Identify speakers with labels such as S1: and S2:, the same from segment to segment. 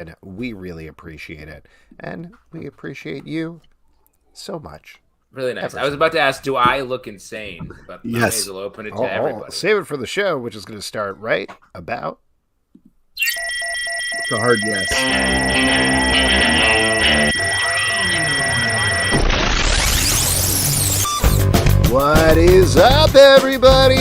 S1: And we really appreciate it. And we appreciate you so much.
S2: Really nice. I was about to ask, do I look insane? But I may
S3: Yes.
S2: as well open it to everybody.
S1: Save it for the show, which is going to start right about.
S3: It's a hard yes.
S1: What is up, everybody?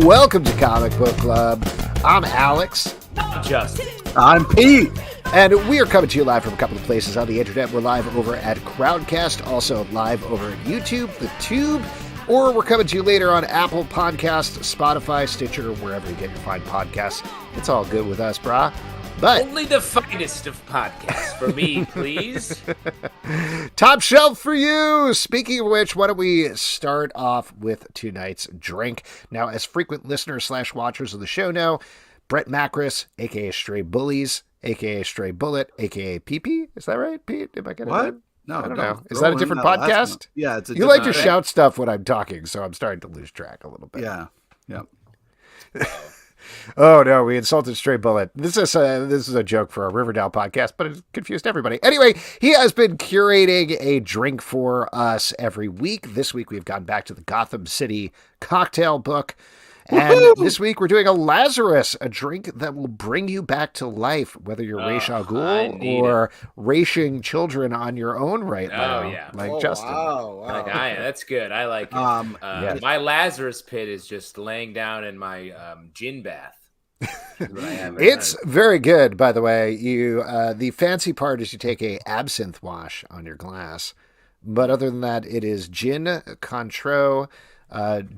S1: Welcome to Comic Book Club. I'm Alex.
S2: Justin.
S3: I'm Pete.
S1: And we are coming to you live from a couple of places on the internet. We're live over at Crowdcast, also live over at YouTube, the Tube, or we're coming to you later on Apple Podcasts, Spotify, Stitcher, wherever you get your fine podcasts. It's all good with us, brah. But
S2: only the finest of podcasts for me, please.
S1: Top shelf for you. Speaking of which, why don't we start off with tonight's drink? Now, as frequent listeners / watchers of the show know, Brett Macris, a.k.a. Stray Bullies, a.k.a. Stray Bullet, a.k.a. PP. Is that right, Pete? Am I getting
S3: What?
S1: that?
S3: No,
S1: I don't know. Is that a different podcast?
S3: Yeah, it's a
S1: You like
S3: different
S1: to
S3: thing.
S1: shout stuff when I'm talking, so I'm starting to lose track a little bit.
S3: Yeah.
S1: Oh no, we insulted Stray Bullet. This is a joke for a Riverdale podcast, but it confused everybody. Anyway, he has been curating a drink for us every week. This week we've gone back to the Gotham City cocktail book. And this week we're doing a Lazarus, a drink that will bring you back to life, whether you're Ra's al Ghul or racing children on your own right now, like Justin.
S3: Wow.
S2: That's good. I like it.
S1: Yes.
S2: My Lazarus pit is just laying down in my gin bath.
S1: It's very good, by the way. You the fancy part is you take a absinthe wash on your glass, but other than that, it is gin, Cointreau,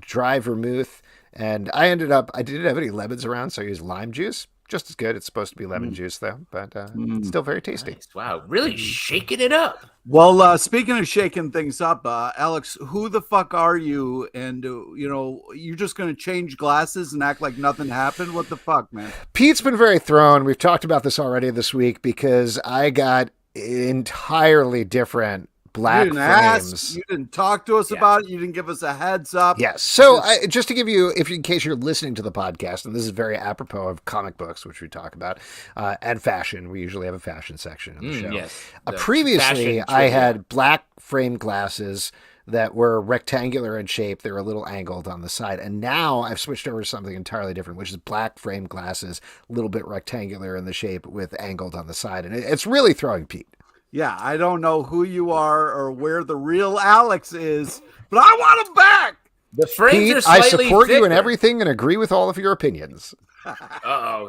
S1: dry vermouth. And I didn't have any lemons around, so I used lime juice. Just as good. It's supposed to be lemon juice, though, but it's still very tasty.
S2: Nice. Wow, really shaking it up.
S3: Well, speaking of shaking things up, Alex, who the fuck are you? And, you're just going to change glasses and act like nothing happened? What the fuck, man?
S1: Pete's been very thrown. We've talked about this already this week because I got entirely different black frames.
S3: You didn't talk to us about it. You didn't give us a heads up.
S1: Yes. So just to give you, in case you're listening to the podcast, and this is very apropos of comic books, which we talk about, and fashion. We usually have a fashion section on the show.
S2: Yes.
S1: Previously, I had black frame glasses that were rectangular in shape. They were a little angled on the side. And now I've switched over to something entirely different, which is black frame glasses, a little bit rectangular in the shape with angled on the side. And it's really throwing Pete.
S3: Yeah, I don't know who you are or where the real Alex is, but I want him back.
S2: The frames
S1: Pete,
S2: are slightly
S1: I support you in
S2: thicker.
S1: everything and agree with all of your opinions.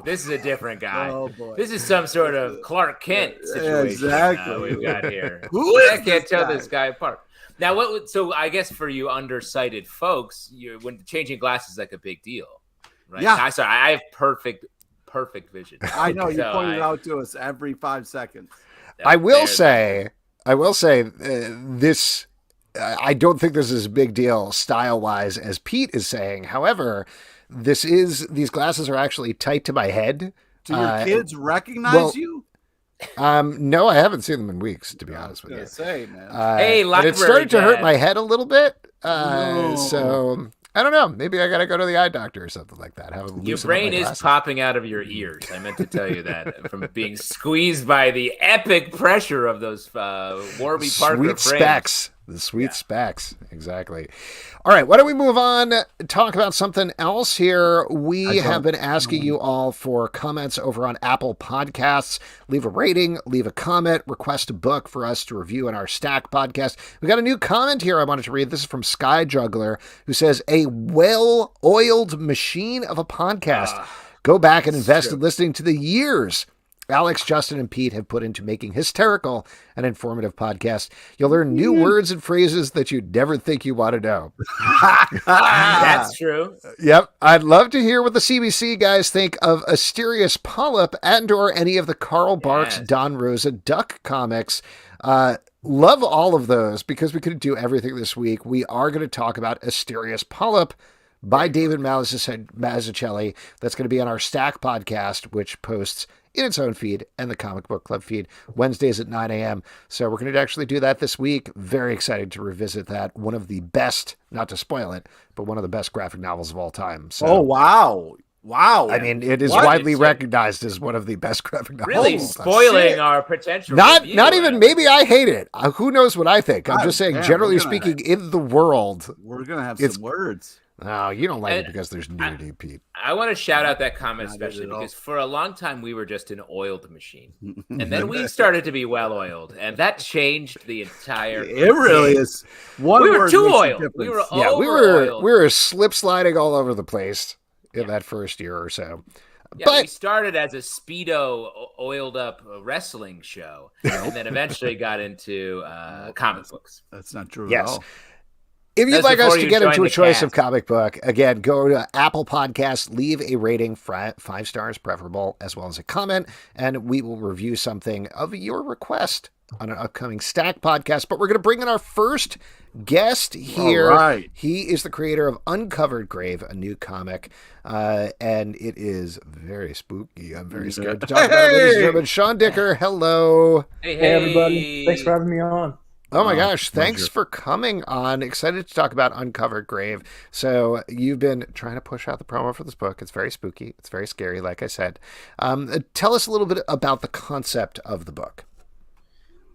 S2: This is a different guy.
S3: Oh, boy.
S2: This is some sort of Clark Kent situation.
S3: Exactly.
S2: We've got here.
S3: Who is
S2: I can't
S3: this
S2: tell
S3: guy?
S2: this guy apart. Now, so I guess for you undersighted folks, when changing glasses is like a big deal, right?
S3: Yeah.
S2: I have perfect vision.
S3: I know you
S2: So
S3: point it out to us every 5 seconds.
S1: I will say this. I don't think this is a big deal style-wise, as Pete is saying. However, these glasses are actually tight to my head.
S3: Do your kids recognize you?
S1: No, I haven't seen them in weeks, to be honest with you.
S3: Say, man.
S2: Hey,
S1: and it started to hurt my head a little bit.
S3: No.
S1: So I don't know. Maybe I got to go to the eye doctor or something like that.
S2: Your brain is popping out of your ears. I meant to tell you that from being squeezed by the epic pressure of those Warby Parker
S1: sweet
S2: frames.
S1: specs. The sweet specs. Exactly. All right. Why don't we move on? Talk about something else here. We have been asking you all for comments over on Apple Podcasts. Leave a rating, leave a comment, request a book for us to review in our Stack podcast. We got a new comment here I wanted to read. This is from Sky Juggler, who says, a well-oiled machine of a podcast. Go back and invest in listening to the years Alex, Justin, and Pete have put into making hysterical and informative podcasts. You'll learn new words and phrases that you'd never think you want to know.
S2: That's true.
S1: Yep. I'd love to hear what the CBC guys think of Asterius Polyp and or any of the Carl Barks, Don Rosa Duck comics. Love all of those because we couldn't do everything this week. We are going to talk about Asterius Polyp by David Mazzucchelli. That's going to be on our Stack podcast, which posts in its own feed and the Comic Book Club feed Wednesdays at 9 a.m. So we're going to actually do that this week. Very excited to revisit that. One of the best, not to spoil it, but one of the best graphic novels of all time. So,
S3: oh, wow. Wow.
S1: I mean, it is
S3: What?
S1: widely
S2: It's like-
S1: recognized as one of the best graphic novels.
S2: Really
S1: of all time.
S2: spoiling
S3: shit.
S2: our potential.
S1: Not
S2: review,
S1: even.
S2: Alex.
S1: Maybe I hate it. Who knows what I think? I'm
S3: God
S1: just saying,
S3: damn,
S1: generally
S3: we're gonna
S1: speaking, in the world.
S3: We're gonna have
S1: It's-
S3: some words.
S1: No, you don't like it
S2: And
S1: because there's nudity, Pete.
S2: I want to shout out that comment
S3: Not it
S2: especially
S3: at all.
S2: because for a long time we were just an oiled machine, and then we started to be well oiled, and that changed the entire.
S3: It really is. One
S2: We were
S3: word
S2: too
S3: makes a
S2: oiled. We
S3: difference.
S2: were
S1: Yeah, we
S2: over-oiled.
S1: were slip sliding all over the place in that first year or so.
S2: Yeah,
S1: But
S2: we started as a speedo oiled up wrestling show, and then eventually got into comic books.
S3: That's not true at
S1: yes,
S3: all.
S1: if you'd
S2: That's
S1: like us
S2: before
S1: to
S2: you
S1: get into
S2: joined
S1: a
S2: the
S1: choice of
S2: cast.
S1: comic book, again, go to Apple Podcasts, leave a rating, 5 stars preferable, as well as a comment, and we will review something of your request on an upcoming Stack podcast. But we're going to bring in our first guest here.
S3: All right.
S1: He is the creator of Uncovered Grave, a new comic, and it is very spooky. I'm very scared to talk about it, ladies and gentlemen. Sean Dicker, hello.
S2: Hey,
S4: Hey, everybody. Thanks for having me on.
S1: Oh my gosh, thanks
S3: pleasure.
S1: for coming on. Excited to talk about Uncovered Grave. So you've been trying to push out the promo for this book. It's very spooky. It's very scary, like I said. Tell us a little bit about the concept of the book.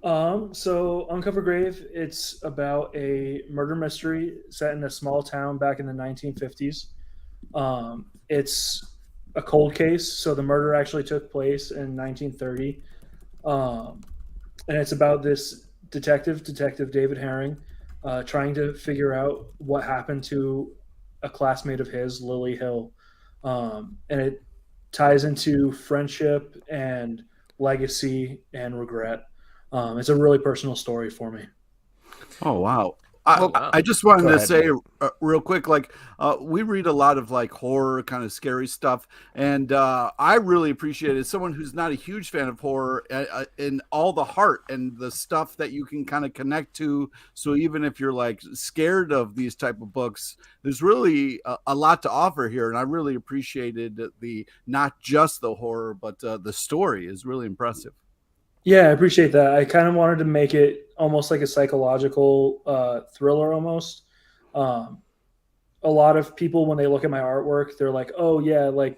S4: So Uncover Grave, it's about a murder mystery set in a small town back in the 1950s. It's a cold case, so the murder actually took place in 1930. And it's about this Detective David Herring, trying to figure out what happened to a classmate of his, Lily Hill. And it ties into friendship and legacy and regret. It's a really personal story for me.
S3: Oh wow.
S2: Wow.
S3: I just wanted
S1: Go
S3: to
S1: ahead,
S3: say real quick, like we read a lot of like horror kind of scary stuff, and I really appreciate it. As someone who's not a huge fan of horror, in all the heart and the stuff that you can kind of connect to. So even if you're like scared of these type of books, there's really a lot to offer here, and I really appreciated the not just the horror, but the story is really impressive.
S4: Yeah, I appreciate that. I kind of wanted to make it almost like a psychological thriller almost. A lot of people, when they look at my artwork, they're like, oh, yeah, like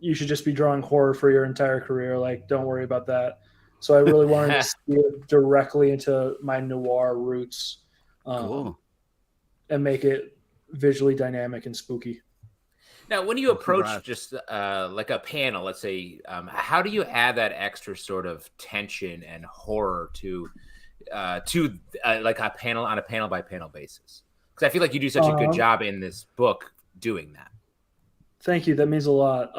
S4: you should just be drawing horror for your entire career. Like, don't worry about that. So I really wanted to steer directly into my noir roots
S3: Cool.
S4: and make it visually dynamic and spooky.
S2: Now, when you approach
S3: Congrats.
S2: just like a panel, let's say, how do you add that extra sort of tension and horror to like a panel on a panel by panel basis? Because I feel like you do such a good job in this book doing that.
S4: Thank you. That means a lot.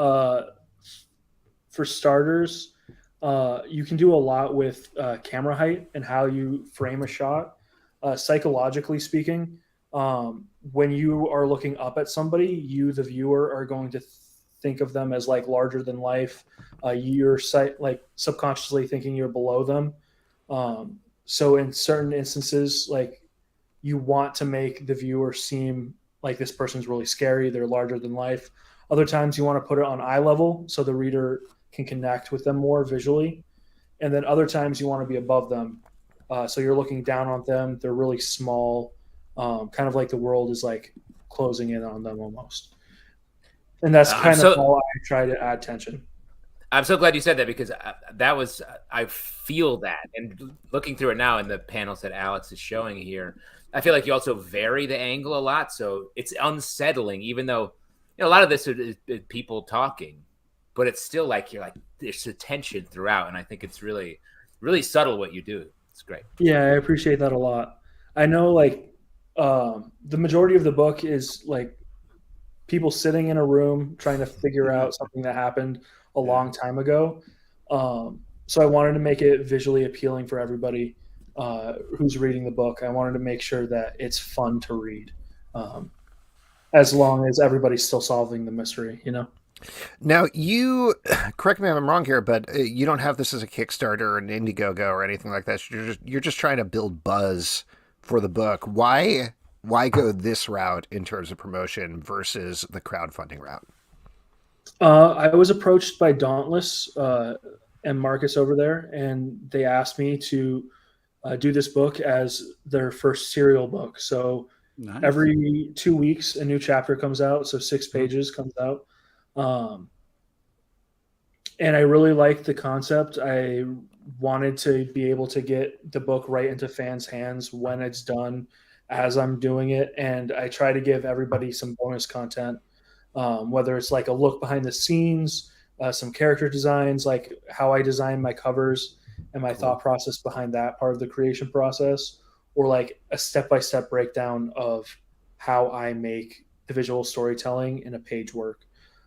S4: For starters, you can do a lot with camera height and how you frame a shot. Psychologically speaking, when you are looking up at somebody, you, the viewer, are going to think of them as like larger than life. You're like subconsciously thinking you're below them. So in certain instances, like you want to make the viewer seem like this person's really scary. They're larger than life. Other times you want to put it on eye level so the reader can connect with them more visually. And then other times you want to be above them. So you're looking down on them. They're really small. Kind of like the world is like closing in on them almost. And that's kind of how I try to add tension.
S2: I'm so glad you said that because I feel that. And looking through it now in the panels that Alex is showing here, I feel like you also vary the angle a lot. So it's unsettling, even though a lot of this is people talking, but it's still like you're like, there's a tension throughout. And I think it's really, really subtle what you do. It's great.
S4: Yeah, I appreciate that a lot. I know like, the majority of the book is like people sitting in a room trying to figure out something that happened a long time ago. So I wanted to make it visually appealing for everybody who's reading the book. I wanted to make sure that it's fun to read, as long as everybody's still solving the mystery, you know?
S1: Now, you, correct me if I'm wrong here, but you don't have this as a Kickstarter or an Indiegogo or anything like that. You're just trying to build buzz for the book. Why go this route in terms of promotion versus the crowdfunding route?
S4: I was approached by Dauntless and Marcus over there, and they asked me to do this book as their first serial book. So
S3: Nice.
S4: every 2 weeks, a new chapter comes out. So 6 pages comes out. And I really liked the concept. I wanted to be able to get the book right into fans' hands when it's done, as I'm doing it, and I try to give everybody some bonus content, whether it's like a look behind the scenes, some character designs, like how I design my covers and my thought process behind that part of the creation process, or like a step-by-step breakdown of how I make the visual storytelling in a page work.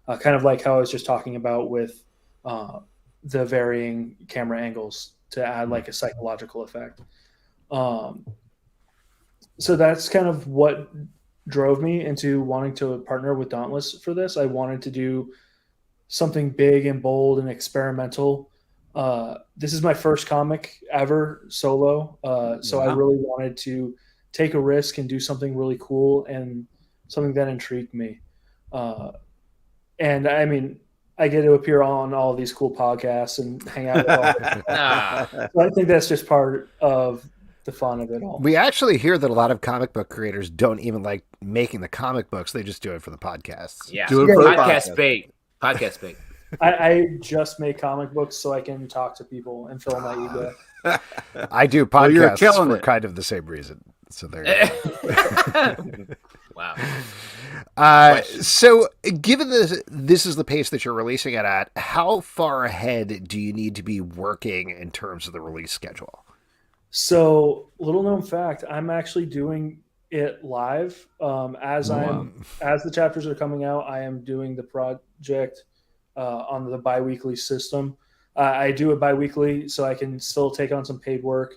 S4: Kind of like how I was just talking about with the varying camera angles to add like a psychological effect. So that's kind of what drove me into wanting to partner with Dauntless for this. I wanted to do something big and bold and experimental. This is my first comic ever solo, so I really wanted to take a risk and do something really cool and something that intrigued me. And I mean, I get to appear on all of these cool podcasts and hang out with all so I think that's just part of the fun of it all.
S1: We actually hear that a lot of comic book creators don't even like making the comic books. They just do it for the podcasts.
S2: Yeah.
S3: Do it for
S2: podcast bait. Podcast bait.
S4: I just make comic books so I can talk to people and fill my ego.
S1: I do podcasts for kind of the same reason. So there you go.
S2: Wow.
S1: So given this is the pace that you're releasing it at, how far ahead do you need to be working in terms of the release schedule?
S4: So, little known fact, I'm actually doing it live. As the chapters are coming out, I am doing the project on the bi-weekly system. I do it bi-weekly so I can still take on some paid work,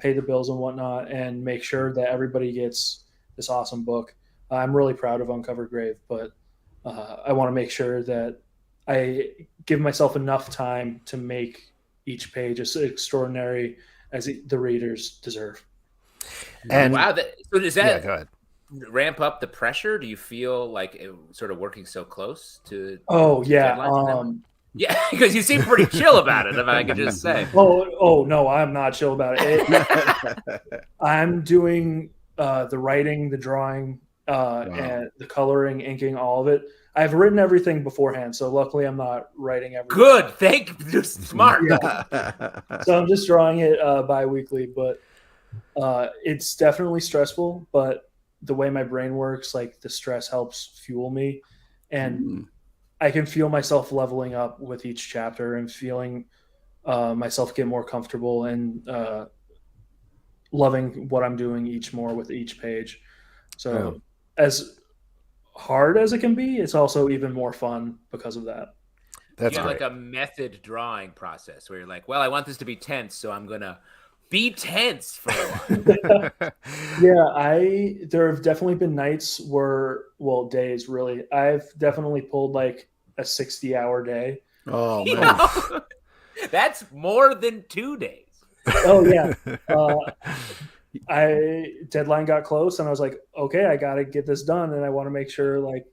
S4: pay the bills and whatnot, and make sure that everybody gets this awesome book. I'm really proud of Uncovered Grave, but I want to make sure that I give myself enough time to make each page as extraordinary as the readers deserve.
S2: And wow, so does that
S1: go ahead.
S2: Ramp up the pressure? Do you feel like it sort of working so close to?
S4: Oh yeah,
S2: yeah, because you seem pretty chill about it. If I could just say.
S4: Oh no, I'm not chill about it. I'm doing the writing, the drawing, and the coloring, inking, all of it. I've written everything beforehand, so luckily I'm not writing everything.
S2: Good, thank you. Smart.
S4: So I'm just drawing it bi-weekly, but it's definitely stressful. But the way my brain works, like the stress helps fuel me, and I can feel myself leveling up with each chapter and feeling myself get more comfortable and loving what I'm doing with each page. So as hard as it can be, it's also even more fun because of that.
S1: That's
S2: like a method drawing process where you're like, well, I want this to be tense, so I'm gonna be tense for a while.
S4: Yeah, there have definitely been nights days really. I've definitely pulled like a 60-hour day.
S3: Oh man.
S2: That's more than 2 days.
S4: Oh yeah. Deadline got close and I was like, okay, I got to get this done. And I want to make sure like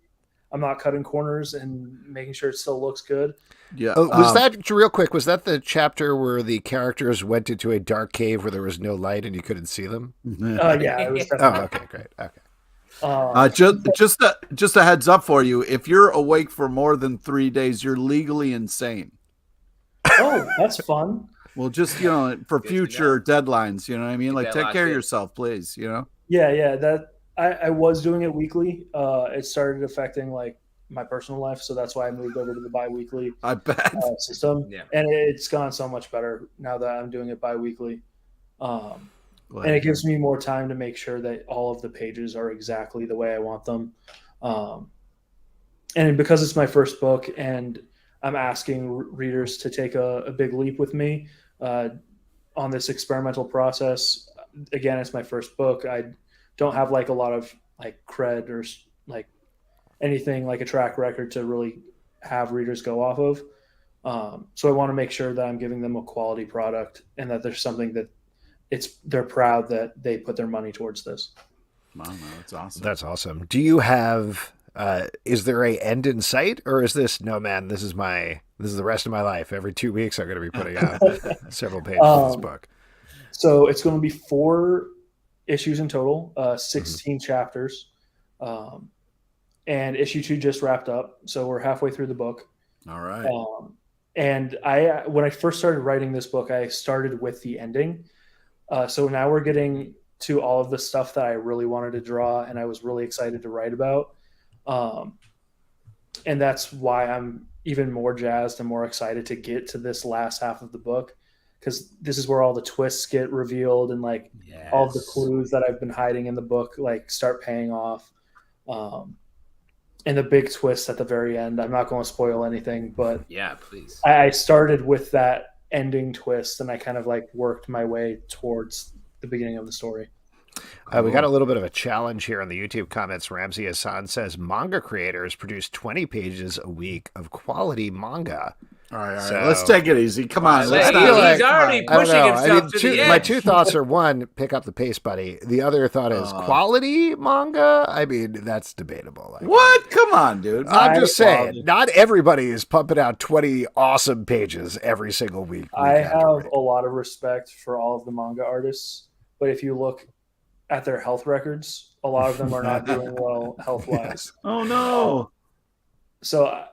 S4: I'm not cutting corners and making sure it still looks good.
S3: Yeah.
S1: Was that real quick? Was that the chapter where the characters went into a dark cave where there was no light and you couldn't see them?
S4: Yeah, it was definitely.
S1: Okay, great. Okay.
S3: Just a heads up for you. If you're awake for more than 3 days, you're legally insane.
S4: Oh, that's fun.
S3: Well, just, for future deadlines, you know what I mean? Like, take care of yourself, please,
S4: Yeah. That I was doing it weekly. It started affecting, like, my personal life, so that's why I moved over to the bi-weekly
S3: I bet.
S4: system. Yeah. And it's gone so much better now that I'm doing it bi-weekly. And it gives me more time to make sure that all of the pages are exactly the way I want them. And because it's my first book and I'm asking readers to take a big leap with me on this experimental process. Again, it's my first book. I don't have like a lot of like cred or like anything like a track record to really have readers go off of. So I want to make sure that I'm giving them a quality product and that there's something that they're proud that they put their money towards this.
S3: Wow, that's awesome.
S1: That's awesome. Do you have is there a end in sight, or is this this is the rest of my life? Every 2 weeks I'm going to be putting out several pages of this book.
S4: So it's going to be 4 issues in total, 16 chapters. and issue 2 just wrapped up, so we're halfway through the book.
S3: All right.
S4: And when I first started writing this book, I started with the ending. So now we're getting to all of the stuff that I really wanted to draw and I was really excited to write about. And that's why I'm even more jazzed and more excited to get to this last half of the book, because this is where all the twists get revealed and like all of the clues that I've been hiding in the book like start paying off. And the big twist at the very end. I'm not going to spoil anything, but
S2: yeah, please.
S4: I started with that ending twist and I kind of like worked my way towards the beginning of the story.
S1: We got a little bit of a challenge here in the YouTube comments. Ramsey Hassan says manga creators produce 20 pages a week of quality manga.
S3: All right. So, let's take it easy. Come on.
S2: He's already pushing himself to the edge.
S1: My two thoughts are, one, pick up the pace, buddy. The other thought is quality manga. I mean, that's debatable.
S3: What? Come on, dude.
S1: I'm just saying, not everybody is pumping out 20 awesome pages every single week.
S4: I have a lot of respect for all of the manga artists, but if you look at their health records, a lot of them are not doing well health-wise.
S3: Oh, no.
S4: So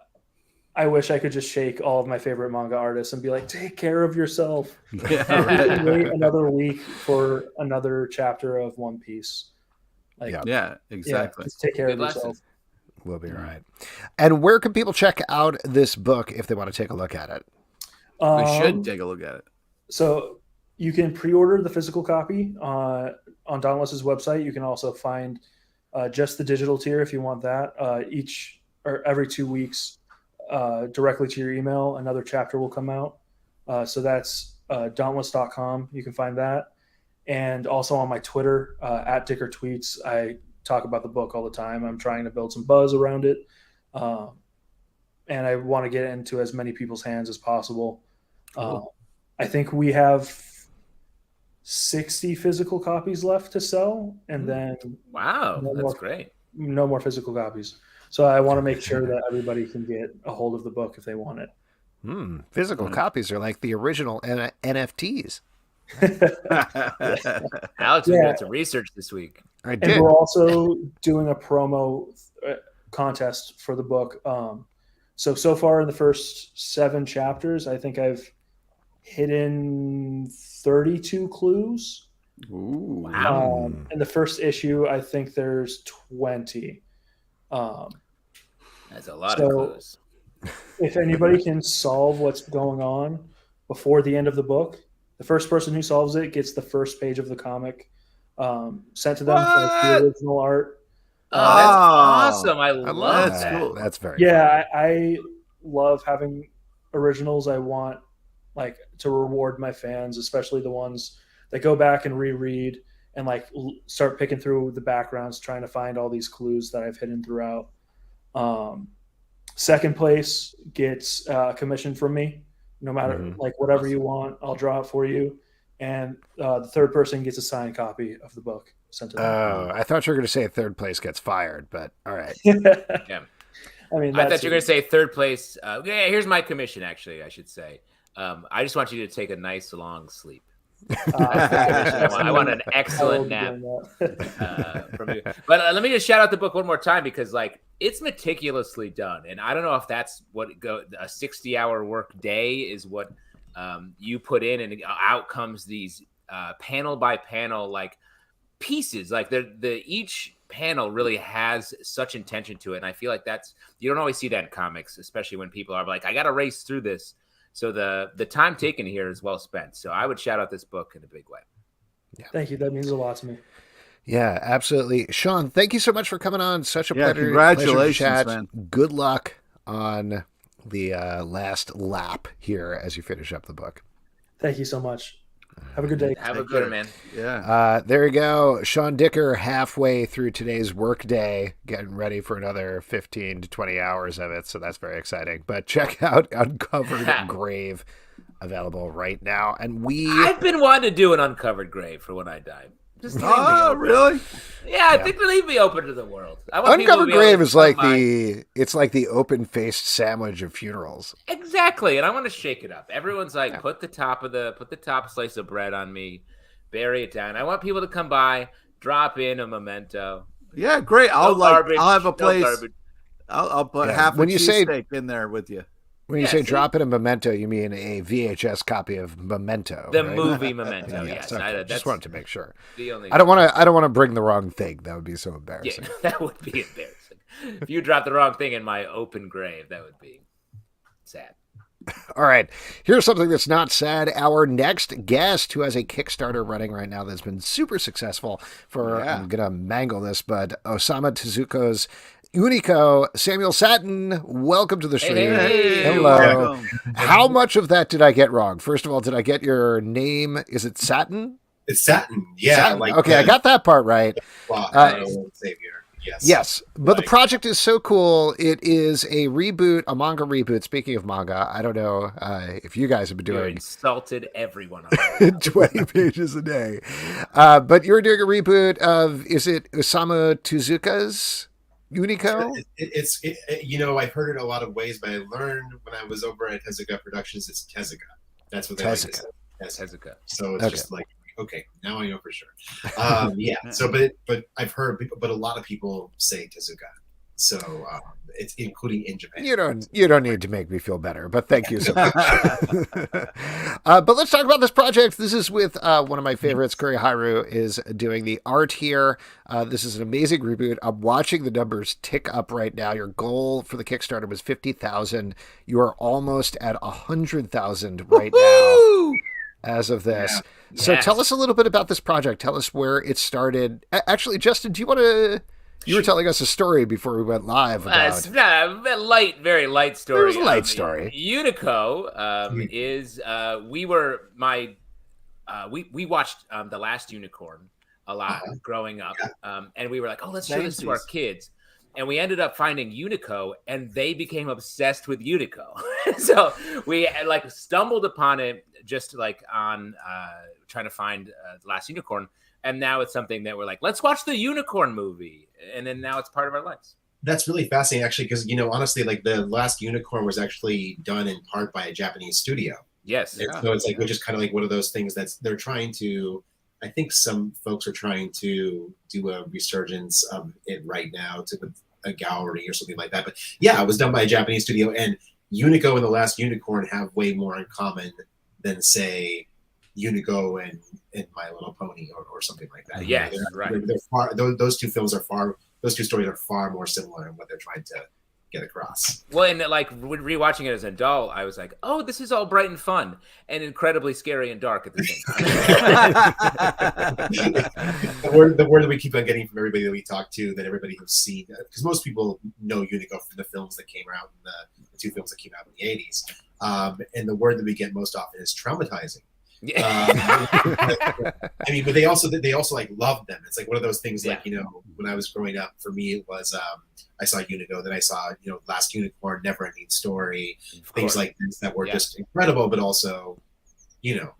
S4: I wish I could just shake all of my favorite manga artists and be like, take care of yourself.
S3: Yeah.
S4: Wait another week for another chapter of One Piece.
S3: Yeah, exactly.
S4: Just take care of yourself.
S1: We'll be all right. And where can people check out this book if they want to take a look at it?
S3: We should take a look at it.
S4: So you can pre-order the physical copy on Dauntless's website. You can also find just the digital tier if you want that. Each or every 2 weeks, directly to your email, another chapter will come out. So that's dauntless.com. You can find that. And also on my Twitter, at Dicker Tweets, I talk about the book all the time. I'm trying to build some buzz around it. And I want to get it into as many people's hands as possible. Cool. I think we have 60 physical copies left to sell. And then
S2: that's great.
S4: No more physical copies. So I want to make sure that everybody can get a hold of the book if they want it.
S1: Physical copies are like the original NFTs.
S2: Alex, we got some research this week.
S1: I did.
S4: And we're also doing a promo contest for the book. So far in the first 7 chapters, I think I've hidden 32 clues.
S3: Ooh,
S2: wow.
S4: In the first issue, I think there's 20.
S2: That's a lot of clues.
S4: If anybody can solve what's going on before the end of the book, the first person who solves it gets the first page of the comic sent to them for the original art.
S2: That's awesome. I love that.
S3: Cool.
S1: That's very
S4: cool. I love having originals. I want to reward my fans, especially the ones that go back and reread and start picking through the backgrounds, trying to find all these clues that I've hidden throughout. Second place gets a commission from me. No matter whatever you want, I'll draw it for you. And the third person gets a signed copy of the book sent to them.
S1: Oh, I thought you were going to say third place gets fired, but all right.
S2: Yeah.
S4: I mean,
S2: I thought you were going to say third place. Here's my commission, actually, I should say. I just want you to take a nice long sleep. I want an excellent nap from you. But let me just shout out the book one more time because it's meticulously done, and I don't know if that's what a 60-hour work day is what you put in, and out comes these panel by panel pieces. Each panel really has such intention to it, and I feel like you don't always see that in comics, especially when people are I got to race through this. So the time taken here is well spent. So I would shout out this book in a big way.
S1: Yeah.
S4: Thank you. That means a lot to me.
S1: Yeah, absolutely. Sean, thank you so much for coming on. Such a pleasure.
S3: Congratulations,
S1: chat.
S3: Man.
S1: Good luck on the last lap here as you finish up the book.
S4: Thank you so much. Have a good day.
S2: Have a good one, man.
S3: Yeah.
S1: There you go. Sean Dicker, halfway through today's work day, getting ready for another 15 to 20 hours of it. So that's very exciting. But check out Uncovered Grave, available right now. And
S2: I've been wanting to do an Uncovered Grave for when I die. Just
S3: really?
S2: Yeah, I think leave me open to the world.
S1: Uncovered Grave is it's like the open-faced sandwich of funerals.
S2: Exactly, and I want to shake it up. Everyone's put the top slice of bread on me, bury it down. I want people to come by, drop in a memento.
S3: Yeah, great. I'll have a place. I'll put
S1: Yeah,
S3: half
S1: when
S3: a
S1: you say-
S3: cheesesteak in there with you.
S1: When you
S2: Yeah,
S1: say
S2: see?
S1: drop in a Memento, you mean a VHS copy of Memento,
S2: The
S1: right?
S2: movie Memento. Yes,
S1: okay.
S2: that's
S1: Just wanted to make sure.
S2: the only.
S1: I don't want to bring the wrong thing. That would be so
S2: Yeah,
S1: embarrassing.
S2: that would be embarrassing. If you dropped the wrong thing in my open grave, that would be sad.
S1: All right, here's something that's not sad. Our next guest, who has a Kickstarter running right now that's been super successful for, I'm going to mangle this, but Osamu Tezuka's Unico, Samuel Sattin, welcome to the stream.
S2: Hey.
S1: Hello.
S3: Welcome.
S1: How much of that did I get wrong? First of all, did I get your name? Is it Sattin?
S5: It's Sattin. Yeah.
S1: Sattin.
S5: Like
S1: Okay, I got that part right.
S5: Savior. Yes.
S1: Yes, but the
S5: Right.
S1: project is so cool. It is a reboot, a manga reboot. Speaking of manga, I don't know if you guys have been
S2: You
S1: doing
S2: insulted everyone. On
S1: 20 pages a day. But you're doing a reboot of, is it Osamu Tezuka's Unico?
S5: It's you know, I've heard it a lot of ways, but I learned when I was over at Tezuka Productions, it's Tezuka. That's what they like to
S1: Tezuka.
S5: say.
S2: Tezuka.
S5: So it's
S1: Okay.
S5: just like, okay, now I know for sure. Yeah. So, but I've heard people, but a lot of people say Tezuka. So it's including in Japan.
S1: You don't need to make me feel better, but thank you so much. But let's talk about this project. This is with one of my favorites. Kuriharu is doing the art here. This is an amazing reboot. I'm watching the numbers tick up right now. Your goal for the Kickstarter was 50,000. You are almost at 100,000 right now as of this.
S5: Yeah.
S1: So
S2: Yes.
S1: tell us a little bit about this project. Tell us where it started. Actually, Justin, do you want to... You were telling us a story before we went live about...
S2: Light, very light story.
S1: It was a light story.
S2: Unico is we watched The Last Unicorn a lot growing up, and we were like, oh, let's show this to our kids. And we ended up finding Unico, and they became obsessed with Unico. So we like stumbled upon it just like on trying to find The Last Unicorn. And now it's something that we're like, let's watch the Unicorn movie. And then now it's part of our lives.
S5: That's really fascinating, actually, because, you know, honestly, like the Last Unicorn was actually done in part by a Japanese studio.
S2: Yes.
S5: And so it's like, which is kind of like one of those things they're trying to, I think some folks are trying to do a resurgence of it right now to a gallery or something like that. But yeah, it was done by a Japanese studio, and Unico and The Last Unicorn have way more in common than, say, Unico and My Little Pony or something like that.
S2: Yes,
S5: You know,
S2: right.
S5: They're far, those two films are far, those two stories are far more similar in what they're trying to get across.
S2: Well, and like rewatching it as an adult, I was like, oh, this is all bright and fun and incredibly scary and dark at the same time.
S5: The word that we keep on getting from everybody that we talk to, that everybody who's seen, because most people know Unico from the films that came out in the two films that came out in the 80s. And the word that we get most often is traumatizing. I mean, but they also like loved them. It's like one of those things, like, you know, when I was growing up, for me, it was I saw Unico, then I saw, you know, Last Unicorn, Never Ending Story, things like this that were just incredible, but also, you know,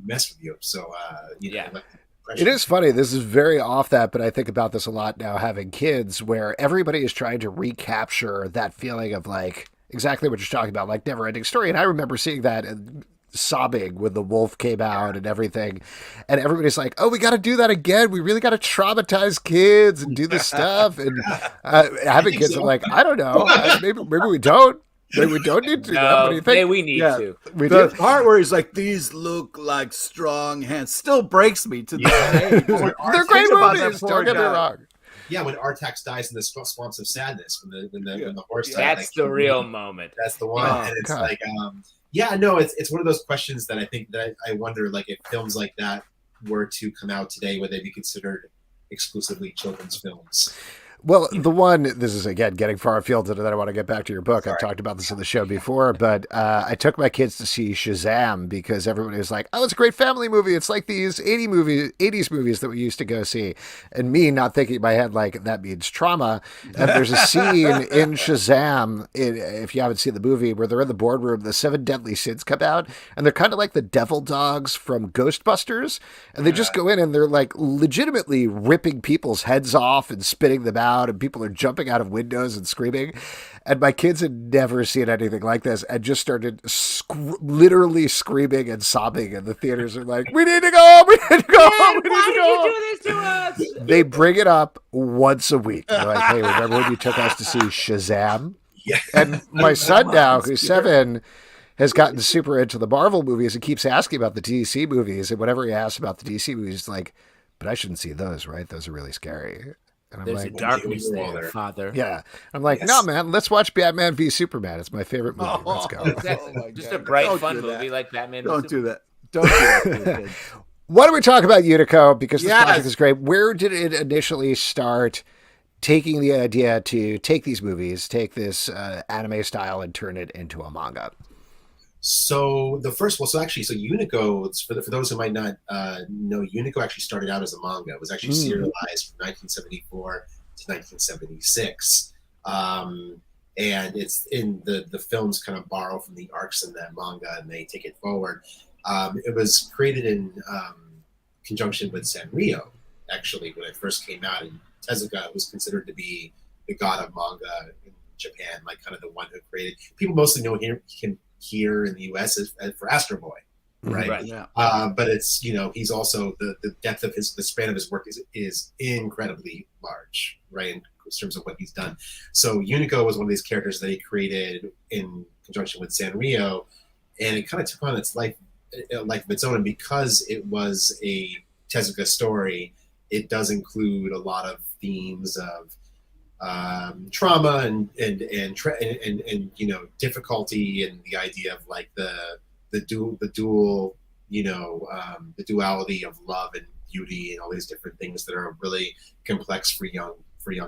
S5: mess with you. So, you know,
S1: It is funny. This is very off that, but I think about this a lot now having kids, where everybody is trying to recapture that feeling of like exactly what you're talking about, like Never Ending Story. And I remember seeing that and sobbing when the wolf came out and everything, and everybody's like, oh, we got to do that again, we really got to traumatize kids and do this stuff. And having kids, I'm like, I don't know, maybe we don't need to do that. What do you think?
S2: Maybe we need to.
S3: The part where he's like, these look like strong hands, still breaks me to this day.
S1: They're great movies, don't get me wrong.
S5: Yeah, when Artax dies in the swamps of sadness, when the horse dies,
S2: that's the real moment.
S5: That's the one. And it's like, yeah, no, it's one of those questions that I think that I wonder, like, if films like that were to come out today, would they be considered exclusively children's films?
S1: Well, the one, this is again getting far afield, and then I want to get back to your book. I've talked about this on the show before, but I took my kids to see Shazam because everybody was like, oh, it's a great family movie. It's like these 80s movies that we used to go see. And me not thinking in my head, like, that means trauma. And there's a scene in Shazam, if you haven't seen the movie, where they're in the boardroom, the 7 deadly sins come out, and they're kind of like the devil dogs from Ghostbusters. And they just go in and they're like legitimately ripping people's heads off and spitting them out. down and people are jumping out of windows and screaming. And my kids had never seen anything like this and just started literally screaming and sobbing. And the theaters are like, we need to go home. We need to go home. We need
S2: Why
S1: to
S2: did
S1: go
S2: you
S1: home.
S2: do this to us?
S1: They bring it up once a week. They're like, hey, remember when you took us to see Shazam?
S5: Yeah.
S1: And my son now, who's 7, has gotten super into the Marvel movies and keeps asking about the DC movies. And whenever he asks about the DC movies, he's like, but I shouldn't see those, right? Those are really scary. And I'm
S2: There's a
S1: like,
S2: darkness there, Father.
S1: yeah. I'm like,
S5: Yes.
S1: no, man, let's watch Batman v Superman. It's my favorite movie. Let's go.
S2: Exactly.
S3: Oh my
S2: Just
S3: God.
S2: a bright,
S3: Don't
S2: fun
S3: do that.
S2: movie like Batman.
S3: Don't do that. Don't do that to your kids.
S1: Why don't we talk about Unico? Because this
S3: Yes.
S1: project is great. Where did it initially start taking the idea to take these movies, take this anime style and turn it into a manga?
S5: So the first, so Unico, for those who might not know, Unico actually started out as a manga. It was actually serialized from 1974 to 1976, and it's in the films kind of borrow from the arcs in that manga and they take it forward. It was created in conjunction with Sanrio, actually, when it first came out. And Tezuka was considered to be the god of manga in Japan, like kind of the one who created. People mostly know him here in the U.S. as for Astro Boy, right?
S2: Right.
S3: Yeah.
S5: But it's he's also the depth of the span of his work is incredibly large, right? In terms of what he's done. So Unico was one of these characters that he created in conjunction with Sanrio, and it kind of took on its life of its own. And because it was a Tezuka story, it does include a lot of themes of trauma and difficulty, and the idea of like the duality of love and beauty and all these different things that are really complex for young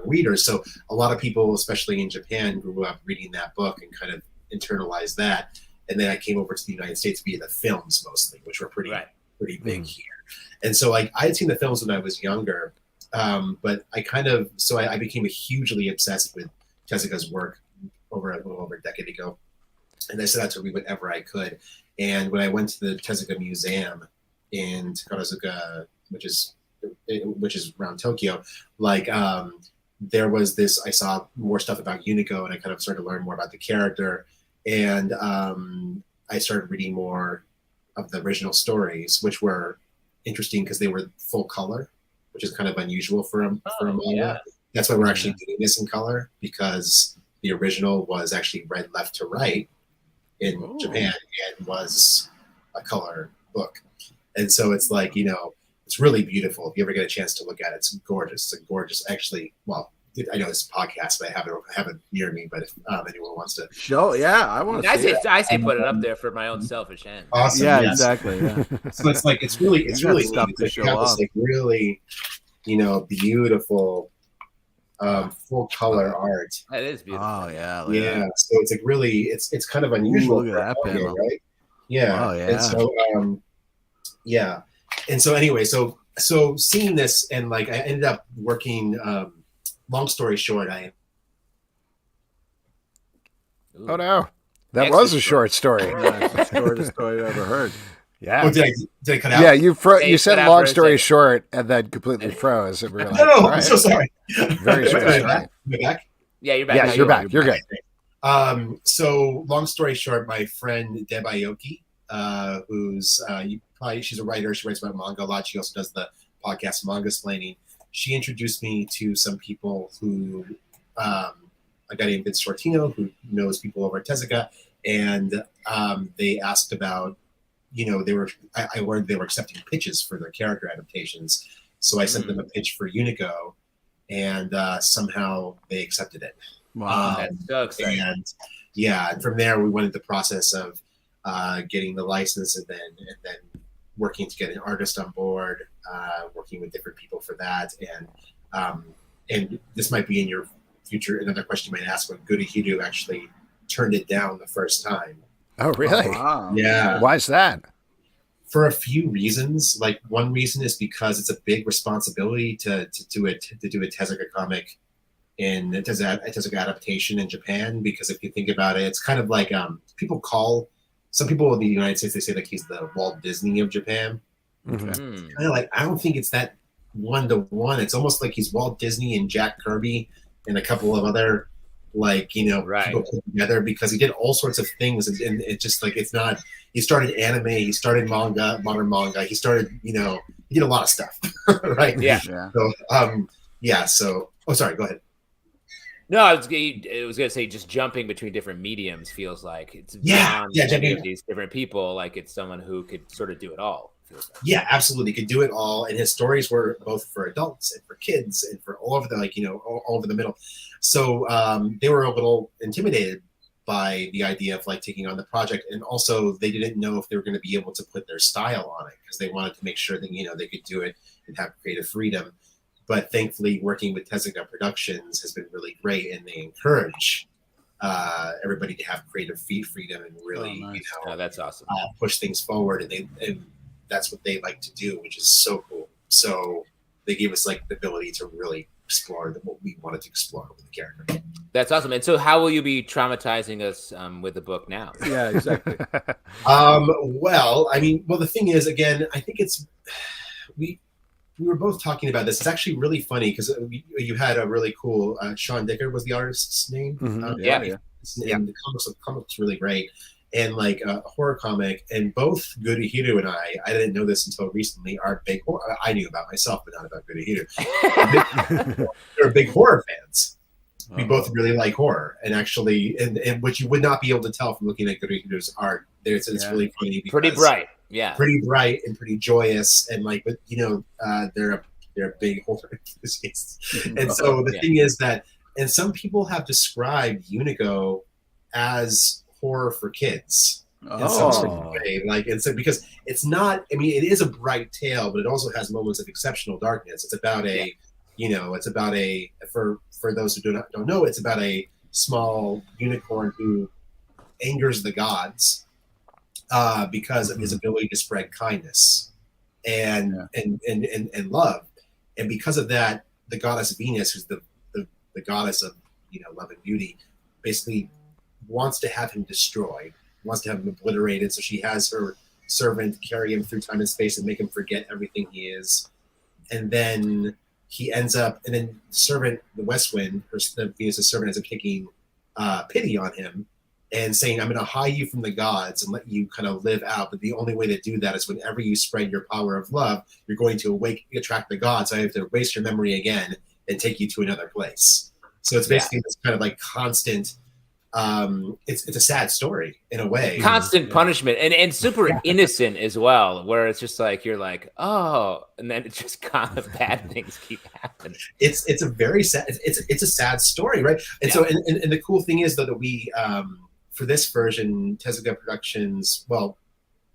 S5: readers. So a lot of people, especially in Japan, grew up reading that book and kind of internalized that. And then I came over to the United States via the films mostly, which were pretty big here. And so I had seen the films when I was younger. But I became hugely obsessed with Tezuka's work a little over a decade ago, and I set out to read whatever I could. And when I went to the Tezuka Museum in Takarazuka, which is around Tokyo, there was this. I saw more stuff about Unico, and I kind of started to learn more about the character, and I started reading more of the original stories, which were interesting because they were full color, which is kind of unusual for a manga. Yeah. That's why we're actually doing this in color, because the original was actually read left to right in Japan and was a color book. And so it's like, it's really beautiful. If you ever get a chance to look at it, it's gorgeous. It's a gorgeous, actually, well, I know it's a podcast, but I have it near me, but if anyone wants to
S3: show, I want to see it.
S2: I say put it up there for my own selfish end.
S5: Awesome.
S3: Yeah,
S5: yes.
S3: exactly. Yeah.
S5: So it's like, it's really
S3: stuff
S5: neat.
S3: to
S5: It's
S3: show
S5: got
S3: off.
S5: this really, beautiful full color art.
S2: That is beautiful.
S3: Oh yeah.
S5: Yeah. So it's like really, it's kind of unusual.
S3: Look at
S5: for a
S3: that
S5: manga,
S3: panel.
S5: right? Yeah.
S3: Oh, yeah.
S5: And so, And so anyway, so seeing this, and I ended up working, long story short,
S1: Oh no, that was a short story.
S3: That's the shortest story I've ever heard.
S1: Yeah.
S5: Oh, did I cut out?
S1: Yeah, you said
S2: cut out
S1: long
S2: for a
S1: story
S2: second.
S1: short and then completely froze. And we were like,
S5: No,
S1: all
S5: I'm
S1: right.
S5: so sorry.
S1: Very short
S5: Am I
S1: story.
S5: back? Am I back?
S2: Yeah, you're back.
S1: Yeah,
S2: now.
S1: you're back. You're good.
S5: So long story short, my friend Deb Aoki, she's a writer. She writes about manga a lot. She also does the podcast Manga Splaining. She introduced me to some people who, a guy named Vince Sortino, who knows people over at Tezuka, and they asked about, I learned they were accepting pitches for their character adaptations. So I sent them a pitch for Unico, and somehow they accepted it.
S3: Wow.
S2: That's so exciting.
S5: And from there we went into the process of getting the license, and then working to get an artist on board, working with different people for that, and this might be in your future. Another question you might ask: when Gurihiru actually turned it down the first time.
S1: Oh, really?
S3: Wow.
S5: Yeah,
S1: Why is that?
S5: for a few reasons. Like, one reason is because it's a big responsibility to do a Tezuka comic in a Tezuka adaptation in Japan, because if you think about it, it's kind of like some people in the United States, they say like he's the Walt Disney of Japan.
S1: Mhm.
S5: Kind of like, I don't think it's that 1-to-1. It's almost like he's Walt Disney and Jack Kirby and a couple of other people put together, because he did all sorts of things, and it's just like, it's not. He started anime, he started manga, modern manga. He started, he did a lot of stuff, right?
S2: Yeah.
S5: So So, oh, sorry. Go ahead.
S2: No, I was gonna say, just jumping between different mediums feels like it's beyond many of these different people. Like, it's someone who could sort of do it all. Feels like.
S5: Yeah, absolutely, could do it all, and his stories were both for adults and for kids and for all over the all over the middle. So they were a little intimidated by the idea of taking on the project, and also they didn't know if they were going to be able to put their style on it, because they wanted to make sure that they could do it and have creative freedom. But thankfully, working with Tezuka Productions has been really great, and they encourage everybody to have creative freedom and really,
S2: that's awesome.
S5: Push things forward, and that's what they like to do, which is so cool. So they gave us the ability to really explore what we wanted to explore with the character.
S2: That's awesome. And so, how will you be traumatizing us with the book now?
S3: Yeah, exactly.
S5: Well, the thing is, again, I think we were both talking about this. It's actually really funny, because you had a really cool Sean Dicker was the artist's name.
S3: Mm-hmm.
S5: And the comics really great, and a horror comic. And both Gurihiru and I didn't know this until recently, are big horror. I knew about myself, but not about Gurihiru. They're big horror fans. We both really like horror, and actually, and what you would not be able to tell from looking at Gurihiru's art, it's really funny.
S2: Pretty bright. Yeah,
S5: pretty bright and pretty joyous, and but they're big horror enthusiasts. And so the thing is that, and some people have described Unico as horror for kids in some sort of way, and so, because it's not. It is a bright tale, but it also has moments of exceptional darkness. It's about for those who don't know, it's about a small unicorn who angers the gods because of his ability to spread kindness and love, and because of that, the goddess Venus, who's the goddess of love and beauty, basically wants to have him destroyed, wants to have him obliterated. So she has her servant carry him through time and space and make him forget everything he is, and then he ends up, and then the servant, the West Wind, the Venus' servant, ends up taking pity on him and saying, "I'm going to hide you from the gods and let you kind of live out. But the only way to do that is whenever you spread your power of love, you're going to attract the gods. So I have to erase your memory again and take you to another place." So it's basically this kind of constant. It's a sad story in a way.
S2: Constant punishment, and super innocent as well, where it's just you're oh, and then it's just kind of bad things keep happening.
S5: It's a very sad. It's a sad story, right? And so and the cool thing is, though, that we for this version, Tezuka Productions, well,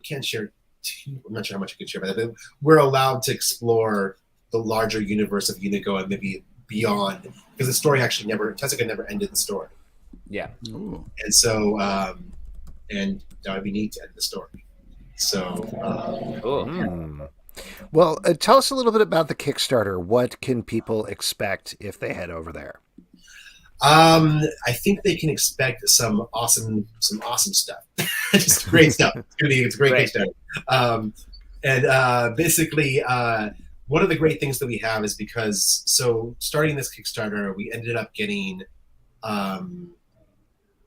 S5: can't share too. I'm not sure how much I can share about that, but we're allowed to explore the larger universe of Unico and maybe beyond, because the story actually Tezuka never ended the story.
S2: Yeah.
S3: Ooh.
S5: And so, and that would be neat to end the story. So,
S2: cool.
S1: Well, tell us a little bit about the Kickstarter. What can people expect if they head over there?
S5: I think they can expect some awesome stuff. Just great stuff. It's a great Kickstarter. And basically, one of the great things that we have is because, starting this Kickstarter, we ended up getting,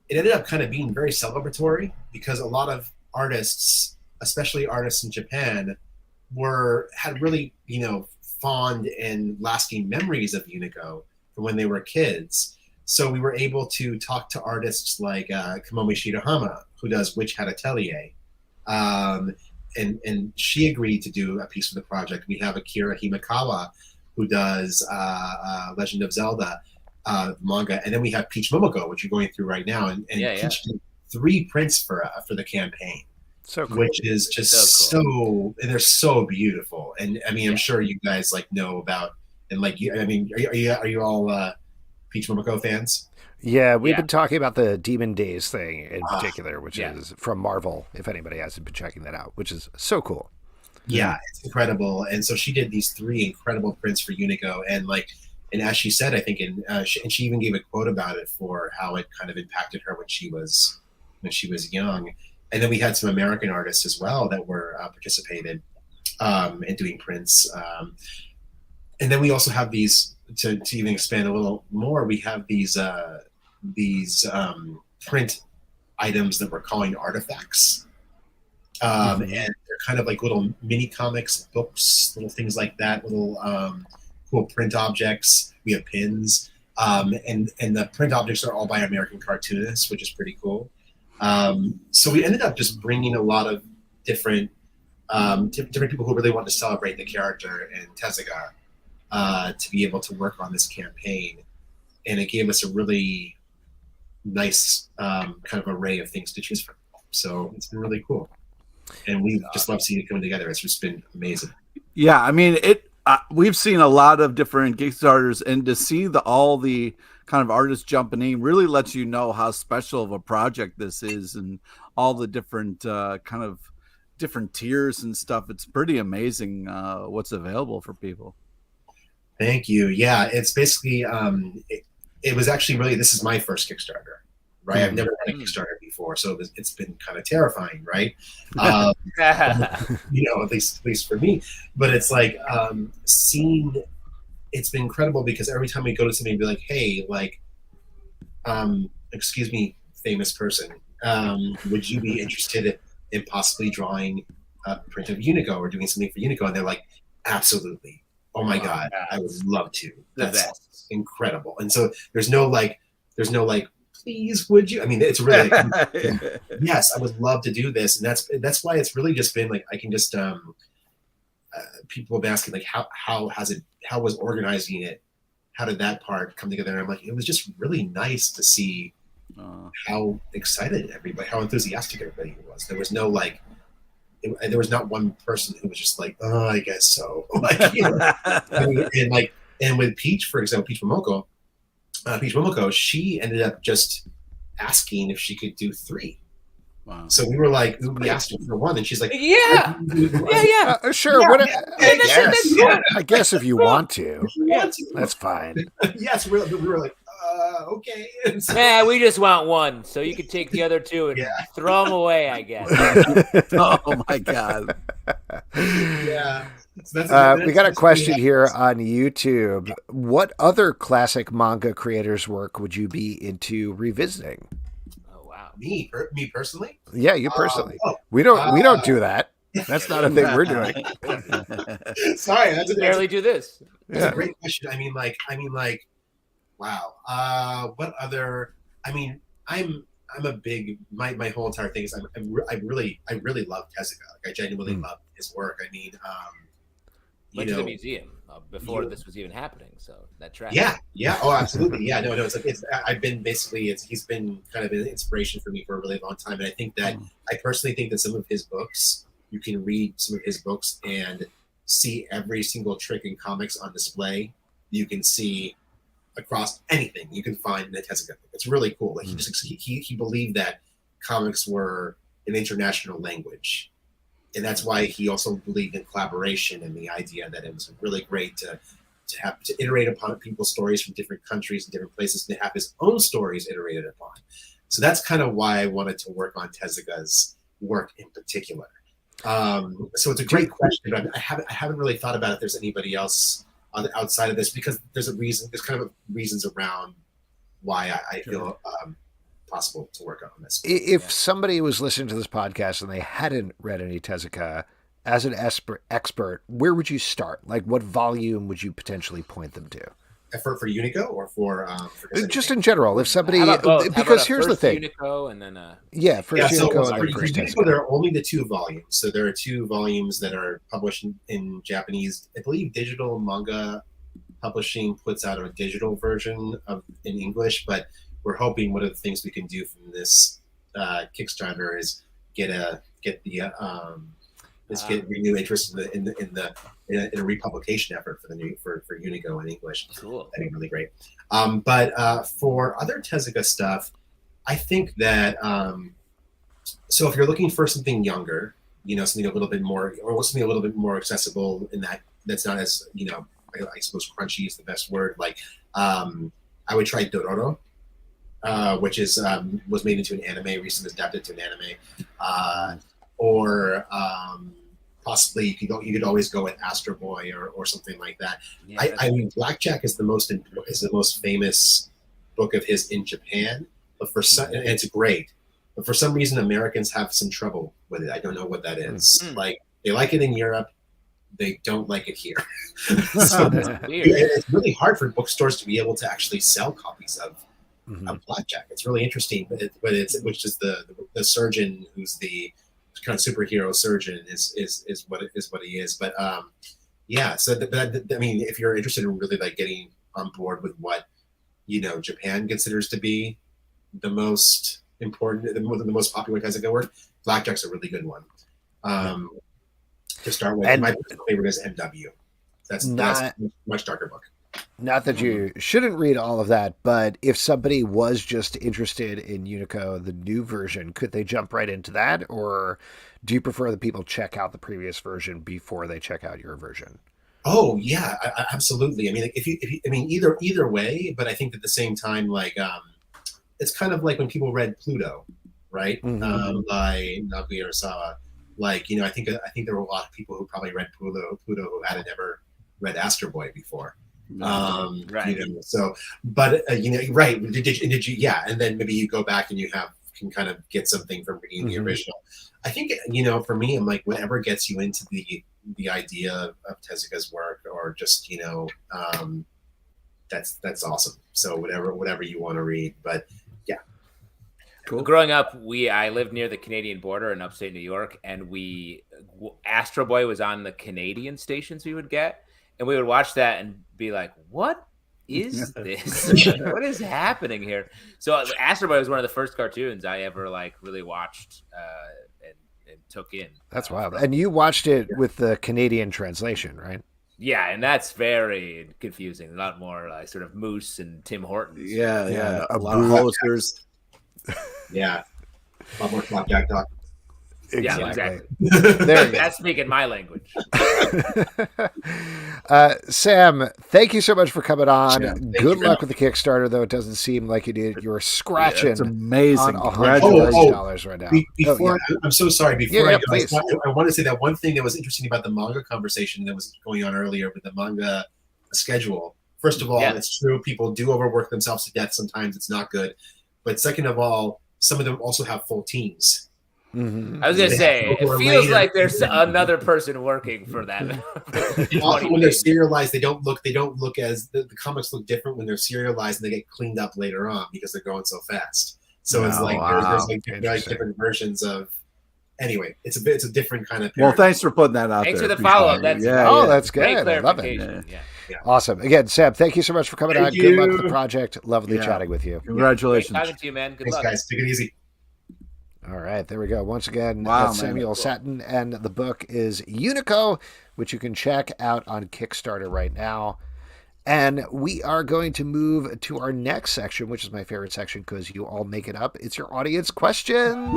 S5: it ended up kind of being very celebratory, because a lot of artists, especially artists in Japan, had really, fond and lasting memories of Unico from when they were kids. So we were able to talk to artists like Kamomi Shirahama, who does Witch Hat Atelier. And she agreed to do a piece for the project. We have Akira Himekawa, who does Legend of Zelda manga. And then we have Peach Momoko, which you're going through right now. And Peach did 3 prints for the campaign.
S1: So cool.
S5: Which is just so and they're so beautiful. And I'm sure you guys know about, and are you all Peach Momoko fans?
S1: Yeah, we've been talking about the Demon Days thing in particular, which is from Marvel, if anybody hasn't been checking that out, which is so cool.
S5: Yeah, it's incredible. And so she did these 3 incredible prints for Unico, and as she said, I think, and she even gave a quote about it for how it kind of impacted her when she was young. And then we had some American artists as well that were participated in doing prints. and then we also have these to even expand a little more. We have these print items that we're calling artifacts. And they're kind of like little mini comics, books, little things like that, little cool print objects. We have pins. And the print objects are all by American cartoonists, which is pretty cool. So we ended up just bringing a lot of different people who really want to celebrate the character and Tezuka to be able to work on this campaign. And it gave us a really nice kind of array of things to choose from. So it's been really cool. And we just love seeing it come together. It's just been amazing.
S3: Yeah, I mean, we've seen a lot of different Kickstarters, and to see all the kind of artists jumping in really lets you know how special of a project this is, and all the different kind of different tiers and stuff. It's pretty amazing what's available for people.
S5: Thank you. Yeah, it's basically it was actually really, this is my first Kickstarter. Right, I've never done a Kickstarter before, so it's been kind of terrifying, right? You know, at least for me. But it's like seeing, it's been incredible because every time we go to somebody and be like, "Hey, like, excuse me, famous person, would you be interested in possibly drawing a print of Unico or doing something for Unico?" And they're like, "Absolutely! Oh my God, I would love to. That's incredible." And so there's no like. Please, would you? I mean, it's really like, yes, I would love to do this, and that's why it's really just been like I can just people have been asking like how was organizing it, how did that part come together? And I'm like, it was just really nice to see how excited everybody, how enthusiastic everybody was. There was no like, there was not one person who was just like, oh, I guess so. Like, you know, and with Peach, for example, Peach Momoko, she ended up just asking if she could do 3.
S3: Wow.
S5: So we were like, we asked her for 1, and she's like,
S2: sure.
S1: I guess if you want to, that's fine.
S5: Yes, we were like, okay. So,
S2: yeah, we just want 1, so you could take the other 2 and throw them away, I guess.
S3: Oh my God.
S5: Yeah. So
S1: we got a question here on YouTube. What other classic manga creators' work would you be into revisiting?
S5: Oh wow, me personally?
S1: Yeah, you personally. We don't do that. That's not a thing we're doing.
S5: Sorry,
S2: barely do this.
S5: That's a great question. I mean, like, wow. What other? I mean, I'm a big my whole entire thing is I really love Tezuka. Like, I genuinely love his work. I mean,
S2: went to the museum before this was even happening, so that tracks.
S5: Yeah. Oh, absolutely. Yeah, no. It's like I've been basically. He's been kind of an inspiration for me for a really long time, and I think that I personally think that some of his books, you can read some of his books and see every single trick in comics on display. You can see across anything you can find in a Tezuka book. It's really cool. Like he believed that comics were an international language. And that's why he also believed in collaboration and the idea that it was really great to iterate upon people's stories from different countries and different places, and to have his own stories iterated upon. So that's kind of why I wanted to work on Tezuka's work in particular. So it's a great question, but I haven't really thought about if there's anybody else outside of this, because there's kind of reasons around why I feel possible to work on this.
S1: If somebody was listening to this podcast and they hadn't read any Tezuka, as an expert, where would you start? Like, what volume would you potentially point them to?
S5: For Unico or for
S1: just in general? If somebody, because here's the thing,
S2: Unico and then
S1: first Unico and then first
S5: Unico, there are only the 2 volumes. So there are 2 volumes that are published in Japanese. I believe Digital Manga Publishing puts out a digital version in English, but we're hoping one of the things we can do from this Kickstarter is get renewed interest in a republication effort for Unico in English.
S2: Cool.
S5: That'd be really great. But for other Tezuka stuff, I think that so if you're looking for something younger, something a little bit more, or something a little bit more accessible in that's not as I suppose crunchy is the best word. Like I would try Dororo. Which was made into an anime, recently adapted to an anime, or possibly you could always go with Astro Boy or something like that.
S2: Yeah,
S5: I mean, Blackjack is the most famous book of his in Japan, but and it's great. But for some reason, Americans have some trouble with it. I don't know what that is. Like, they like it in Europe, they don't like it here. So it's really hard for bookstores to be able to actually sell copies of Blackjack. It's really interesting, but which is the surgeon who's the kind of superhero surgeon is what he is. But yeah, so I mean, if you're interested in really like getting on board with what Japan considers to be the most important, the most popular kinds of good work, Blackjack's a really good one to start with. And my personal favorite is MW. That's a much darker book.
S1: Not that you shouldn't read all of that, but if somebody was just interested in Unico, the new version, could they jump right into that, or do you prefer that people check out the previous version before they check out your version?
S5: Oh yeah, absolutely. I mean, like, if you either way, but I think at the same time, like it's kind of like when people read Pluto, right? By Naoki Urasawa. Like, I think there were a lot of people who probably read Pluto who hadn't ever read Astro Boy before.
S2: Right.
S5: So, but right. Did you? Yeah. And then maybe you go back and you can kind of get something from reading the original. I think, for me, I'm like, whatever gets you into the idea of Tezuka's work, or just, that's awesome. So whatever you want to read, but yeah.
S2: Cool. Growing up, I lived near the Canadian border in upstate New York, and Astro Boy was on the Canadian stations we would get, and we would watch that and be like, what is this? What is happening here? So Astro Boy was one of the first cartoons I ever really watched and took in.
S1: That's wild. And you watched it with the Canadian translation, right?
S2: Yeah, and that's very confusing. A lot more like sort of Moose and Tim Hortons.
S3: Yeah. A lot of posters.
S5: Yeah. A lot more Flapjack talk.
S2: Exactly. Yeah, exactly. That's speaking my language.
S1: Sam, thank you so much for coming on. Good luck with the Kickstarter, though it doesn't seem like you did. You were scratching.
S3: It's amazing.
S1: On $100 right now.
S5: I'm so sorry. Before I go, I want to say that one thing that was interesting about the manga conversation that was going on earlier with the manga schedule. First of all, it's true. People do overwork themselves to death. Sometimes it's not good. But second of all, some of them also have full teams.
S2: I was gonna say, it feels like there's another person working for that.
S5: Often when they're serialized, they don't look as the comics look different when they're serialized, and they get cleaned up later on because they're going so fast. So it's there's different versions of. Anyway, it's a different kind of.
S3: Well, thanks for putting that out.
S2: Thanks for the follow up. That's
S1: that's good. I love it. Yeah. Awesome. Again, Sam, thank you so much for coming on. Good luck with the project. Lovely chatting with you.
S3: Congratulations.
S2: Great talking to you, man. Good luck,
S5: guys. Take it easy.
S1: All right, there we go. Once again, that's Samuel Sattin, and the book is Unico, which you can check out on Kickstarter right now. And we are going to move to our next section, which is my favorite section because you all make it up. It's your audience question.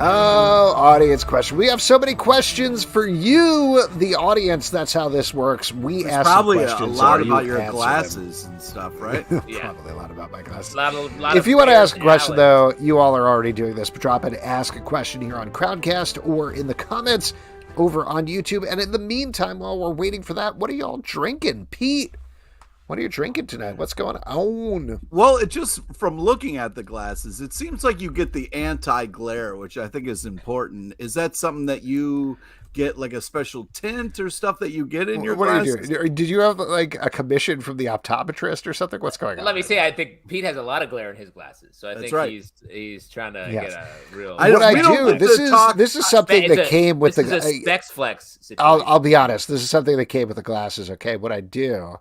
S1: Oh, audience question. We have so many questions for you, the audience. That's how this works. We ask
S3: probably
S1: questions.
S3: A lot about your glasses and stuff, right?
S1: Probably a lot about my glasses.
S2: Lot
S1: if you want to ask a question, though, you all are already doing this. But drop an ask a question here on Crowdcast or in the comments over on YouTube. And in the meantime, while we're waiting for that, what are y'all drinking? Pete, what are you drinking tonight? What's going on?
S3: Well, it just, from looking at the glasses, it seems like you get the anti-glare, which I think is important. Is that something that you get, like a special tint or stuff that you get in your glasses?
S1: What are you doing? Did you have like a commission from the optometrist or something? What's going on?
S2: Let me say, I think Pete has a lot in his glasses, so I think he's trying to get a real.
S1: This is something that came with
S2: the Specs Flex situation.
S1: I'll be honest. This is something that came with the glasses. Okay, what I do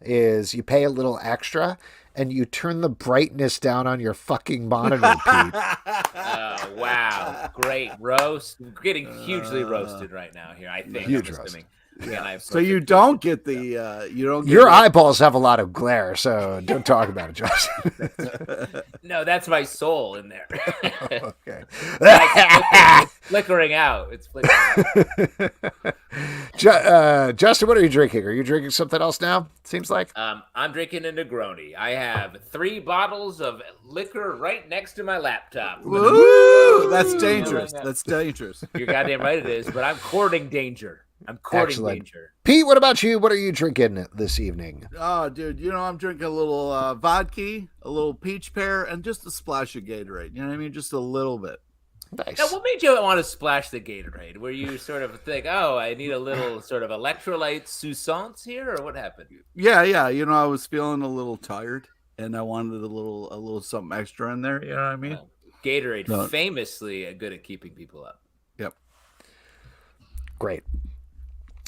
S1: is you pay a little extra and you turn the brightness down on your fucking monitor, Pete.
S2: Wow. Great roast. We're getting hugely roasted right now here, I think.
S1: Huge roast.
S3: Yeah. So you don't get the you don't. Get
S1: Your eyeballs have a lot of glare, so don't talk about it, Justin.
S2: No, that's my soul in there.
S1: Okay.
S2: It's flickering out. It's flickering out.
S1: Justin, what are you drinking? Are you drinking something else now? Seems like.
S2: I'm drinking a Negroni. I have 3 bottles of liquor right next to my laptop.
S3: Woo! That's dangerous. That's dangerous.
S2: You're goddamn right it is, but I'm courting danger. I'm courting danger.
S1: Pete, what about you? What are you drinking this evening?
S3: Oh, dude, I'm drinking a little vodka, a little peach pear, and just a splash of Gatorade. You know what I mean? Just a little bit.
S1: Nice.
S2: Now, what made you want to splash the Gatorade? Were you sort of think, oh, I need a little sort of electrolyte suisance here, or what happened?
S3: Yeah. I was feeling a little tired, and I wanted a little something extra in there. You know what I mean?
S2: Gatorade, famously good at keeping people up.
S3: Yep.
S1: Great.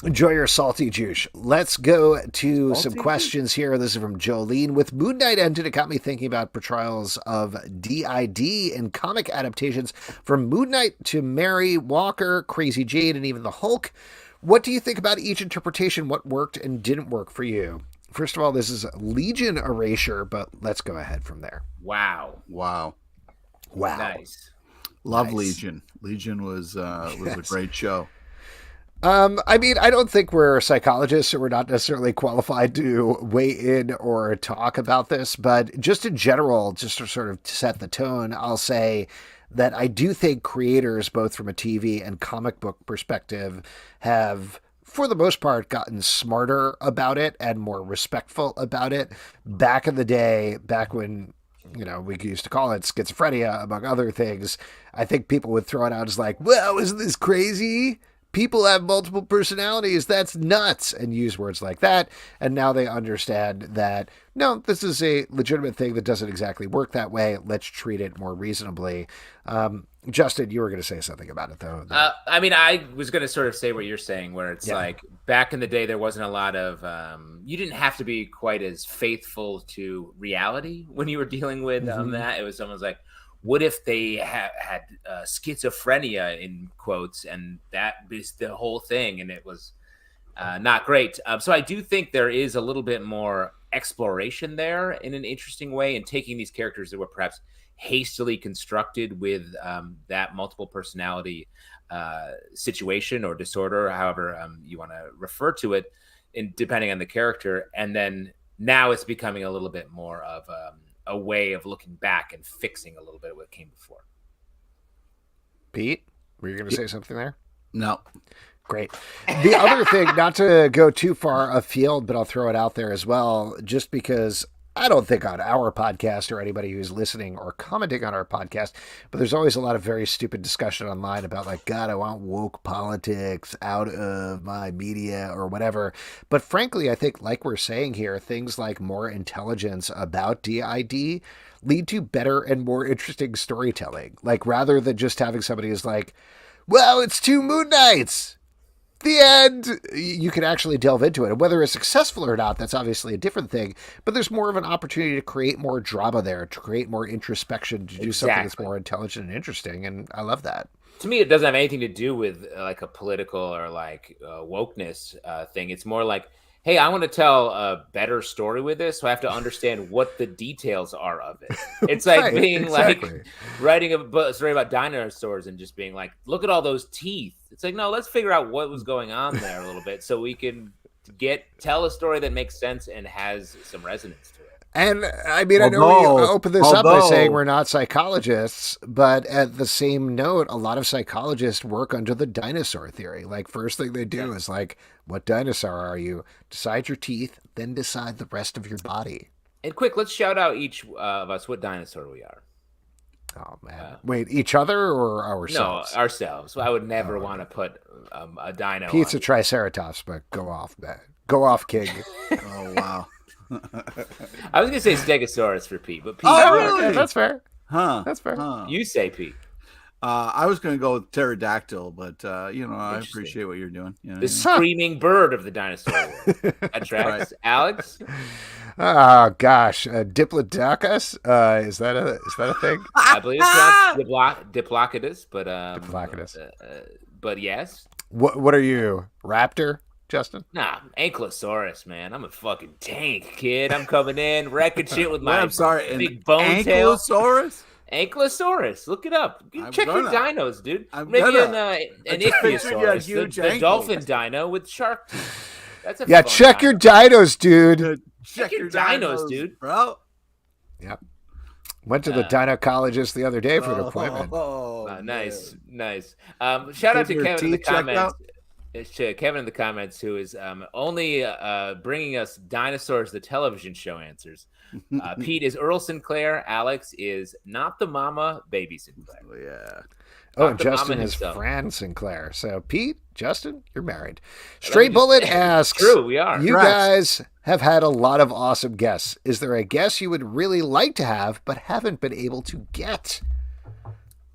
S1: Enjoy your salty juice. Let's go to some questions here. This is from Jolene. With Moon Knight ended, it got me thinking about portrayals of DID in comic adaptations, from Moon Knight to Mary, Walker, Crazy Jade, and even the Hulk. What do you think about each interpretation? What worked and didn't work for you? First of all, this is Legion Erasure, but let's go ahead from there.
S2: Wow.
S1: Nice.
S3: Love Legion. Legion was a great show.
S1: I mean, I don't think we're psychologists, so we're not necessarily qualified to weigh in or talk about this, but just in general, just to sort of set the tone, I'll say that I do think creators, both from a TV and comic book perspective, have, for the most part, gotten smarter about it and more respectful about it. Back in the day, back when, we used to call it schizophrenia, among other things, I think people would throw it out as like, well, isn't this crazy? People have multiple personalities. That's nuts. And use words like that. And now they understand that, no, this is a legitimate thing that doesn't exactly work that way. Let's treat it more reasonably. Justin, you were going to say something about it, though.
S2: I mean, I was going to sort of say what you're saying, where it's like back in the day, there wasn't a lot of, you didn't have to be quite as faithful to reality when you were dealing with that. It was someone's like, what if they had schizophrenia, in quotes, and that is the whole thing, and it was not great. So I do think there is a little bit more exploration there in an interesting way, and taking these characters that were perhaps hastily constructed with that multiple personality situation or disorder, however you want to refer to it, depending on the character, and then now it's becoming a little bit more of a way of looking back and fixing a little bit of what came before.
S1: Pete, were you going to say something there?
S3: No.
S1: Great. The other thing, not to go too far afield, but I'll throw it out there as well, just because I don't think on our podcast or anybody who's listening or commenting on our podcast, but there's always a lot of very stupid discussion online about like, God, I want woke politics out of my media or whatever. But frankly, I think like we're saying here, things like more intelligence about DID lead to better and more interesting storytelling. Like rather than just having somebody who's like, well, it's 2 Moon Knights. The end, you can actually delve into it. And whether it's successful or not, that's obviously a different thing. But there's more of an opportunity to create more drama there, to create more introspection, to do something that's more intelligent and interesting. And I love that.
S2: To me, it doesn't have anything to do with like a political or like wokeness thing. It's more like, hey, I want to tell a better story with this, so I have to understand what the details are of it. It's like like writing a story about dinosaurs and just being like, look at all those teeth. It's like, no, let's figure out what was going on there a little bit so we can tell a story that makes sense and has some resonance to it.
S1: And I mean, I know we open this up by saying we're not psychologists, but at the same note, a lot of psychologists work under the dinosaur theory. Like first thing they do is like, what dinosaur are you? Decide your teeth, then decide the rest of your body.
S2: And quick, let's shout out each of us what dinosaur we are.
S1: Oh, man. Wait, each other or ourselves?
S2: No, ourselves. I would never want to put a dino
S1: Pete's a triceratops, but go off, man. Go off, King.
S3: Oh, wow.
S2: I was going to say Stegosaurus for Pete, but Pete.
S3: Oh, really?
S1: That's fair.
S3: Huh.
S1: That's fair.
S3: Huh.
S2: You say Pete.
S3: I was going to go with pterodactyl, but, I appreciate what you're doing.
S2: The screaming bird of the dinosaur world. That tracks. Right. Alex?
S1: Oh, gosh. Diplodocus? Is that a thing?
S2: I believe it's Diplodocus, but...
S1: Diplodocus.
S2: But yes.
S1: What are you? Raptor? Justin?
S2: Nah, Ankylosaurus, man. I'm a fucking tank, kid. I'm coming in, wrecking shit with my
S3: I'm sorry, an
S2: big bone tail.
S3: Ankylosaurus?
S2: Ankylosaurus. Look it up. Check your dinos, dude. Maybe an Ichthyosaurus, the dolphin dino with shark teeth. That's a
S1: check your dinos, dude.
S2: Check your dinos, dude.
S3: Bro.
S1: Yep. Went to the gynecologist the other day for an appointment.
S2: Nice. Shout out to Kevin in the comments. To Kevin in the comments, who is only bringing us Dinosaurs, the television show answers. Pete is Earl Sinclair. Alex is not the mama, baby Sinclair.
S3: Yeah.
S1: Oh, and Justin is Fran Sinclair. So, Pete, Justin, you're married. Stray Bullet asks,
S2: true, we are.
S1: You guys have had a lot of awesome guests. Is there a guest you would really like to have but haven't been able to get?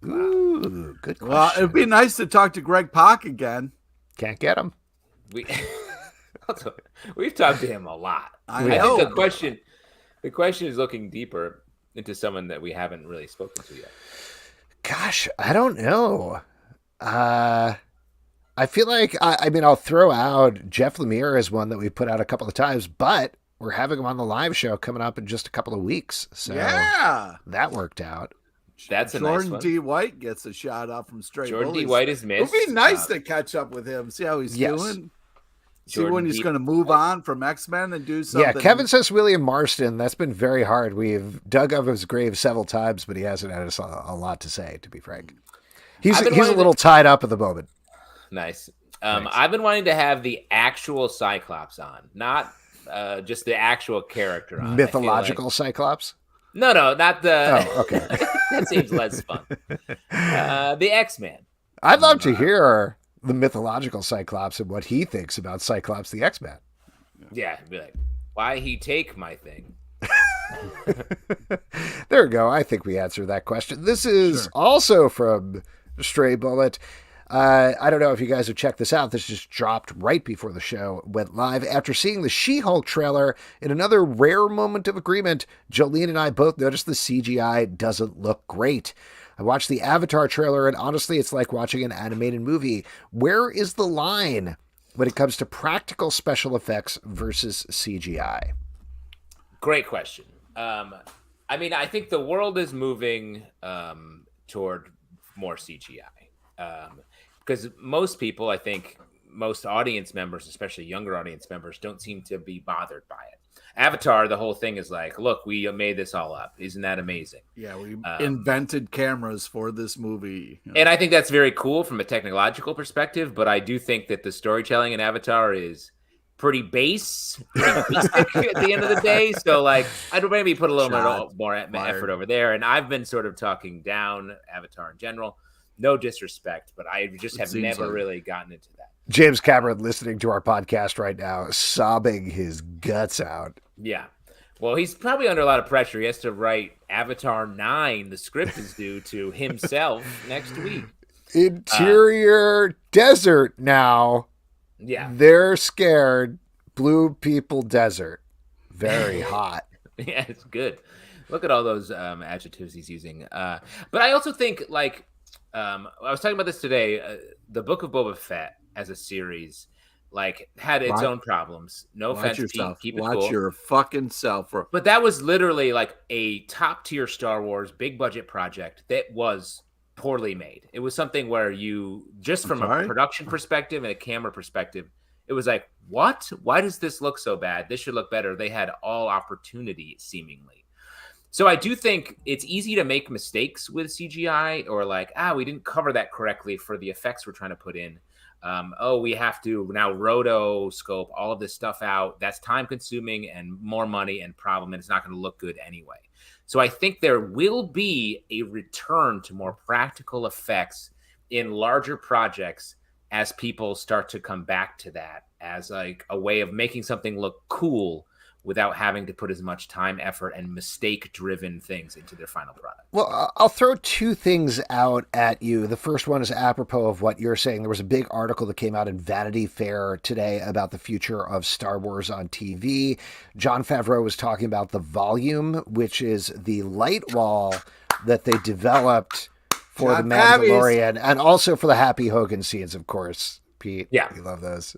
S1: Ooh, good question.
S3: Well, it'd be nice to talk to Greg Pak again.
S1: Can't get him.
S2: We've talked to him a lot.
S3: I know.
S2: think the question is looking deeper into someone that we haven't really spoken to yet.
S1: Gosh, I don't know. I feel like, I'll throw out Jeff Lemire as one that we put out a couple of times, but we're having him on the live show coming up in just a couple of weeks. So that worked out.
S2: That's a
S3: Jordan
S2: nice one.
S3: D. White gets a shout out from Stray
S2: Jordan
S3: Bullies.
S2: D. White is missed.
S3: It would be nice to catch up with him, see how he's doing. See when he's going to move on from X-Men and do something.
S1: Yeah, Kevin says William Marston. That's been very hard. We've dug up his grave several times, but he hasn't had us a lot to say, to be frank. He's a little tied up at the moment.
S2: Nice. I've been wanting to have the actual Cyclops on, not just the actual character on.
S1: Mythological Cyclops?
S2: No, not the...
S1: Oh, okay.
S2: That seems less fun. The X-Man.
S1: I'd love to hear the mythological Cyclops and what he thinks about Cyclops the X-Man.
S2: Yeah, be like, why he take my thing?
S1: There we go. I think we answered that question. This is also from Stray Bullet. I don't know if you guys have checked this out. This just dropped right before the show went live. After seeing the SheHulk trailer, in another rare moment of agreement, Jolene and I both noticed the CGI doesn't look great. I watched the Avatar trailer, and honestly, it's like watching an animated movie. Where is the line when it comes to practical special effects versus CGI?
S2: Great question. I think the world is moving toward more CGI. Because most people, I think, most audience members, especially younger audience members, don't seem to be bothered by it. Avatar, the whole thing is like, look, we made this all up. Isn't that amazing?
S3: Yeah, we invented cameras for this movie.
S2: And I think that's very cool from a technological perspective, but I do think that the storytelling in Avatar is pretty basic at the end of the day. So, like, I'd maybe put a little more effort over there. And I've been sort of talking down Avatar in general. No disrespect, but I just have never really gotten into that.
S1: James Cameron listening to our podcast right now, sobbing his guts out.
S2: Yeah. Well, he's probably under a lot of pressure. He has to write Avatar 9. The script is due to himself next week.
S1: Interior desert now.
S2: Yeah.
S1: They're scared. Blue people desert. Very hot.
S2: Yeah, it's good. Look at all those adjectives he's using. But I also think, like, I was talking about this today. The Book of Boba Fett as a series, like, had its own problems. No offense, Pete, keep it cool.
S3: Watch your fucking self.
S2: But that was literally like a top tier Star Wars big budget project that was poorly made. It was something where you just from a production perspective and a camera perspective, it was like, what? Why does this look so bad? This should look better. They had all opportunity seemingly. So I do think it's easy to make mistakes with CGI or like, we didn't cover that correctly for the effects we're trying to put in. We have to now rotoscope all of this stuff out. That's time consuming and more money and problem, and it's not going to look good anyway. So I think there will be a return to more practical effects in larger projects as people start to come back to that as like a way of making something look cool without having to put as much time, effort, and mistake-driven things into their final product.
S1: Well, I'll throw two things out at you. The first one is apropos of what you're saying. There was a big article that came out in Vanity Fair today about the future of Star Wars on TV. Jon Favreau was talking about the Volume, which is the light wall that they developed for the Mandalorian, and also for the Happy Hogan scenes, of course. Pete.
S2: Yeah.
S1: We love those.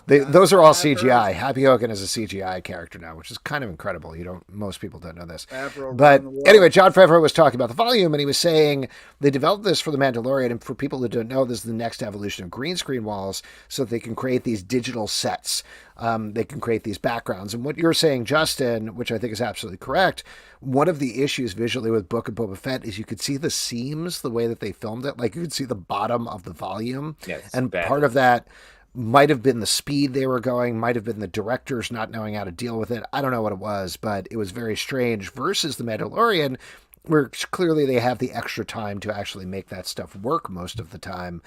S1: Those are all CGI. Happy Hogan is a CGI character now, which is kind of incredible. Most people don't know this. But anyway, Jon Favreau was talking about the volume, and he was saying they developed this for The Mandalorian, and for people that don't know, this is the next evolution of green screen walls, so that they can create these digital sets. They can create these backgrounds. And what you're saying, Justin, which I think is absolutely correct, one of the issues visually with Book of Boba Fett is you could see the seams the way that they filmed it. Like you could see the bottom of the volume. And part of that might have been the speed they were going, might have been the directors not knowing how to deal with it. I don't know what it was, but it was very strange versus The Mandalorian, where clearly they have the extra time to actually make that stuff work most of the time.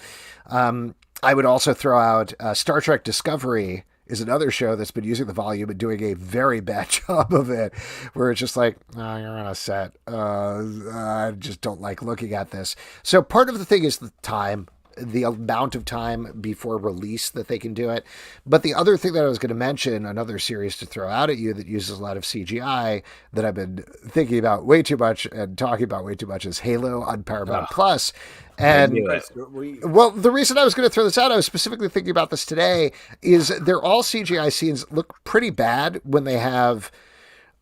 S1: I would also throw out Star Trek Discovery is another show that's been using the volume and doing a very bad job of it, where it's just like, oh, you're on a set. I just don't like looking at this. So part of the thing is the time, the amount of time before release that they can do it. But the other thing that I was going to mention, another series to throw out at you that uses a lot of CGI that I've been thinking about way too much and talking about way too much, is Halo on Paramount Plus. And well, the reason I was going to throw this out, I was specifically thinking about this today, is they're all CGI scenes look pretty bad when they have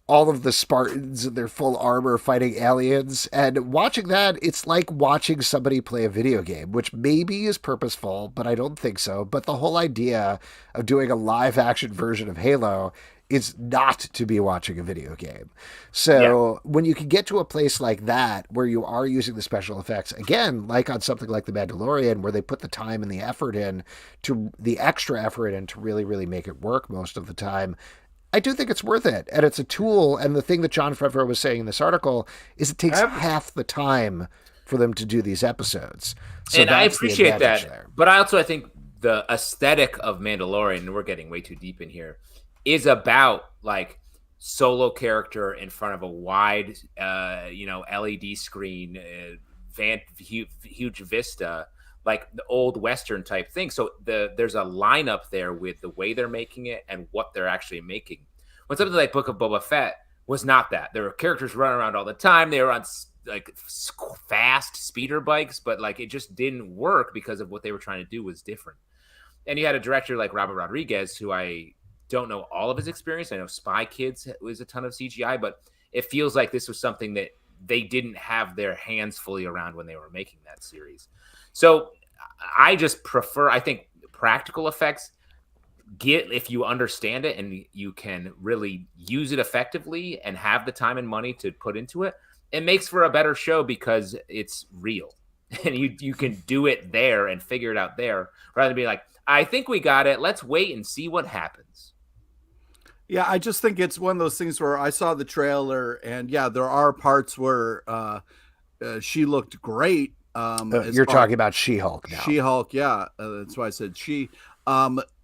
S1: all of the Spartans in their full armor fighting aliens. And watching that, it's like watching somebody play a video game, which maybe is purposeful, but I don't think so. But the whole idea of doing a live action version of Halo is not to be watching a video game. So when you can get to a place like that, where you are using the special effects, again, like on something like The Mandalorian, where they put the time and the effort in, to the extra effort in to really, really make it work most of the time, I do think it's worth it. And it's a tool. And the thing that Jon Favreau was saying in this article is it takes half the time for them to do these episodes. So
S2: and I appreciate that.
S1: There.
S2: But I think the aesthetic of Mandalorian, and we're getting way too deep in here, is about like solo character in front of a wide, LED screen, huge vista, like the old Western type thing. So there's a lineup there with the way they're making it and what they're actually making. When something like Book of Boba Fett was not that. There were characters running around all the time. They were on like fast speeder bikes, but like it just didn't work because of what they were trying to do was different. And you had a director like Robert Rodriguez, who I don't know all of his experience. I know Spy Kids was a ton of CGI, but it feels like this was something that they didn't have their hands fully around when they were making that series. So I just prefer, I think, practical effects, if you understand it and you can really use it effectively and have the time and money to put into it, it makes for a better show because it's real. And you can do it there and figure it out there, rather than be like, I think we got it. Let's wait and see what happens.
S3: Yeah, I just think it's one of those things where I saw the trailer and there are parts where she looked great.
S1: You're talking about SheHulk now.
S3: SheHulk, yeah. That's why I said she.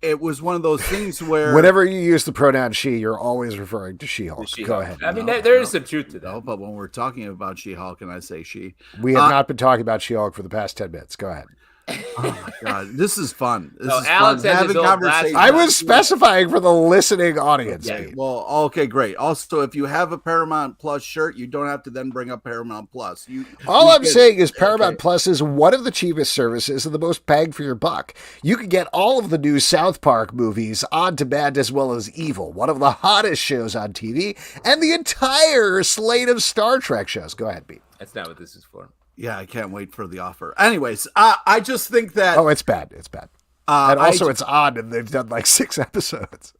S3: It was one of those things where
S1: whenever you use the pronoun she, you're always referring to SheHulk. Go ahead.
S2: I mean, there is some truth to that.
S3: No, but when we're talking about SheHulk and I say she,
S1: we have not been talking about SheHulk for the past 10 minutes. Go ahead.
S3: Oh my god, this is fun. This is
S2: Alex
S3: fun. Having conversations.
S1: I was specifying for the listening audience.
S3: Yeah, well, okay, great. Also, if you have a Paramount Plus shirt, you don't have to then bring up Paramount Plus.
S1: All I'm saying is Paramount Plus is one of the cheapest services and the most bang for your buck. You can get all of the new South Park movies on demand, as well as Evil, one of the hottest shows on TV, and the entire slate of Star Trek shows. Go ahead, Pete.
S2: That's not what this is for.
S3: Yeah, I can't wait for the offer. Anyways, I just think that...
S1: Oh, it's bad. It's bad. And also it's odd, and they've done like 6 episodes.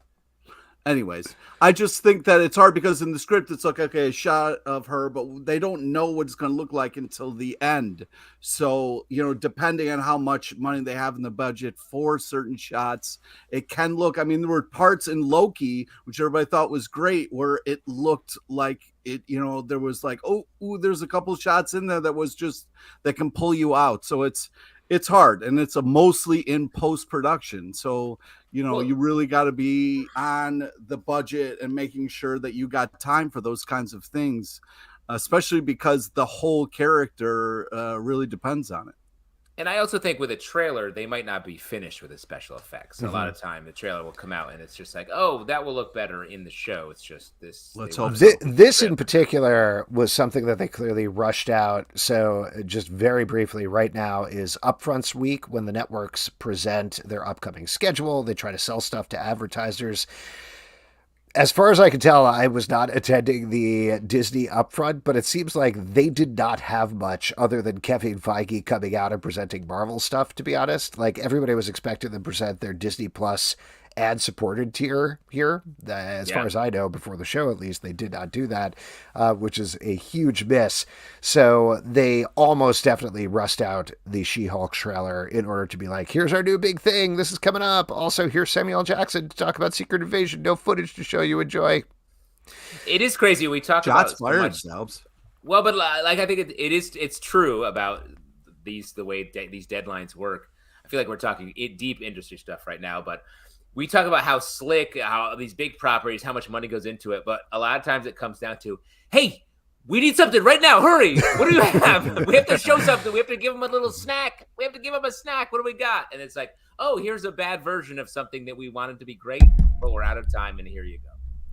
S3: Anyways, I just think that it's hard because in the script, it's like, okay, a shot of her, but they don't know what it's going to look like until the end. So, depending on how much money they have in the budget for certain shots, it can look, I mean, there were parts in Loki, which everybody thought was great, where it looked like it, there was like, there's a couple shots in there that was just, that can pull you out. So it's hard, and it's mostly in post-production. So, you really got to be on the budget and making sure that you got time for those kinds of things, especially because the whole character really depends on it.
S2: And I also think with a trailer, they might not be finished with the special effects. A lot of time, the trailer will come out and it's just like, oh, that will look better in the show. It's just this.
S3: Let's hope
S1: This in particular was something that they clearly rushed out. So just very briefly, right now is Upfronts week when the networks present their upcoming schedule. They try to sell stuff to advertisers. As far as I can tell, I was not attending the Disney upfront, but it seems like they did not have much other than Kevin Feige coming out and presenting Marvel stuff, to be honest. Like, everybody was expecting them to present their Disney Plus ad-supported tier here. As far as I know, before the show at least, they did not do that, which is a huge miss. So they almost definitely rushed out the She-Hulk trailer in order to be like, here's our new big thing. This is coming up. Also, here's Samuel Jackson to talk about Secret Invasion. No footage to show you. Enjoy.
S2: It is crazy. We talk
S3: Shots
S2: about
S3: fired
S2: so much.
S3: themselves.
S2: Well, but like I think it's true about the way these deadlines work. I feel like we're talking deep industry stuff right now, but we talk about how slick, how these big properties, how much money goes into it. But a lot of times it comes down to, hey, we need something right now. Hurry. What do you have? We have to show something. We have to give them a little snack. We have to give them a snack. What do we got? And it's like, oh, here's a bad version of something that we wanted to be great, but we're out of time. And here you go.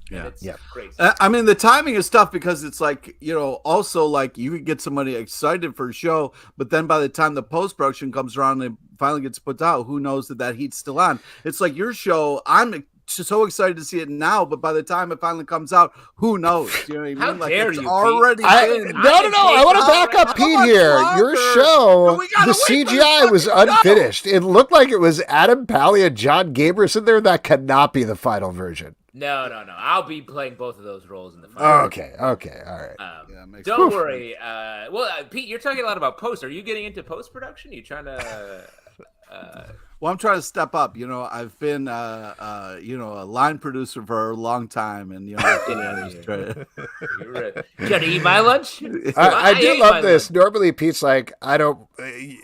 S3: Yeah.
S2: It's crazy.
S3: I mean, the timing is tough because it's like, also like you could get somebody excited for a show, but then by the time the post-production comes around and finally gets put out, who knows that heat's still on. It's like your show, I'm so excited to see it now, but by the time it finally comes out, who knows? You know what I mean?
S2: How
S3: like,
S2: dare
S3: it's
S2: you,
S3: already
S2: Pete?
S3: been.
S1: No. I want to back up Pete here. Your show, the CGI was unfinished. It looked like it was Adam Pally and John Gabris in there. That cannot be the final version.
S2: No. I'll be playing both of those roles in the final.
S1: Okay. All right.
S2: Don't worry. Pete, you're talking a lot about post. Are you getting into post-production? Are you trying to...
S3: Well, I'm trying to step up. I've been, a line producer for a long time, and
S2: You trying to eat my lunch?
S1: I do love this. Normally, Pete's like,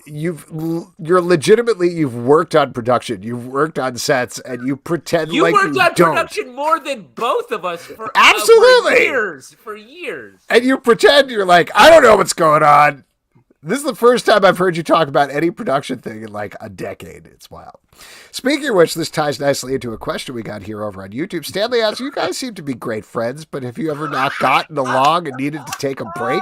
S1: you've worked on production, you've worked on sets, and you pretend
S2: you
S1: like
S2: worked
S1: you
S2: on
S1: don't.
S2: production more than both of us for
S1: Absolutely
S2: for years.
S1: And you pretend you're like, I don't know what's going on. This is the first time I've heard you talk about any production thing in like a decade. It's wild. Speaking of which, this ties nicely into a question we got here over on YouTube. Stanley asks, you guys seem to be great friends, but have you ever not gotten along and needed to take a break?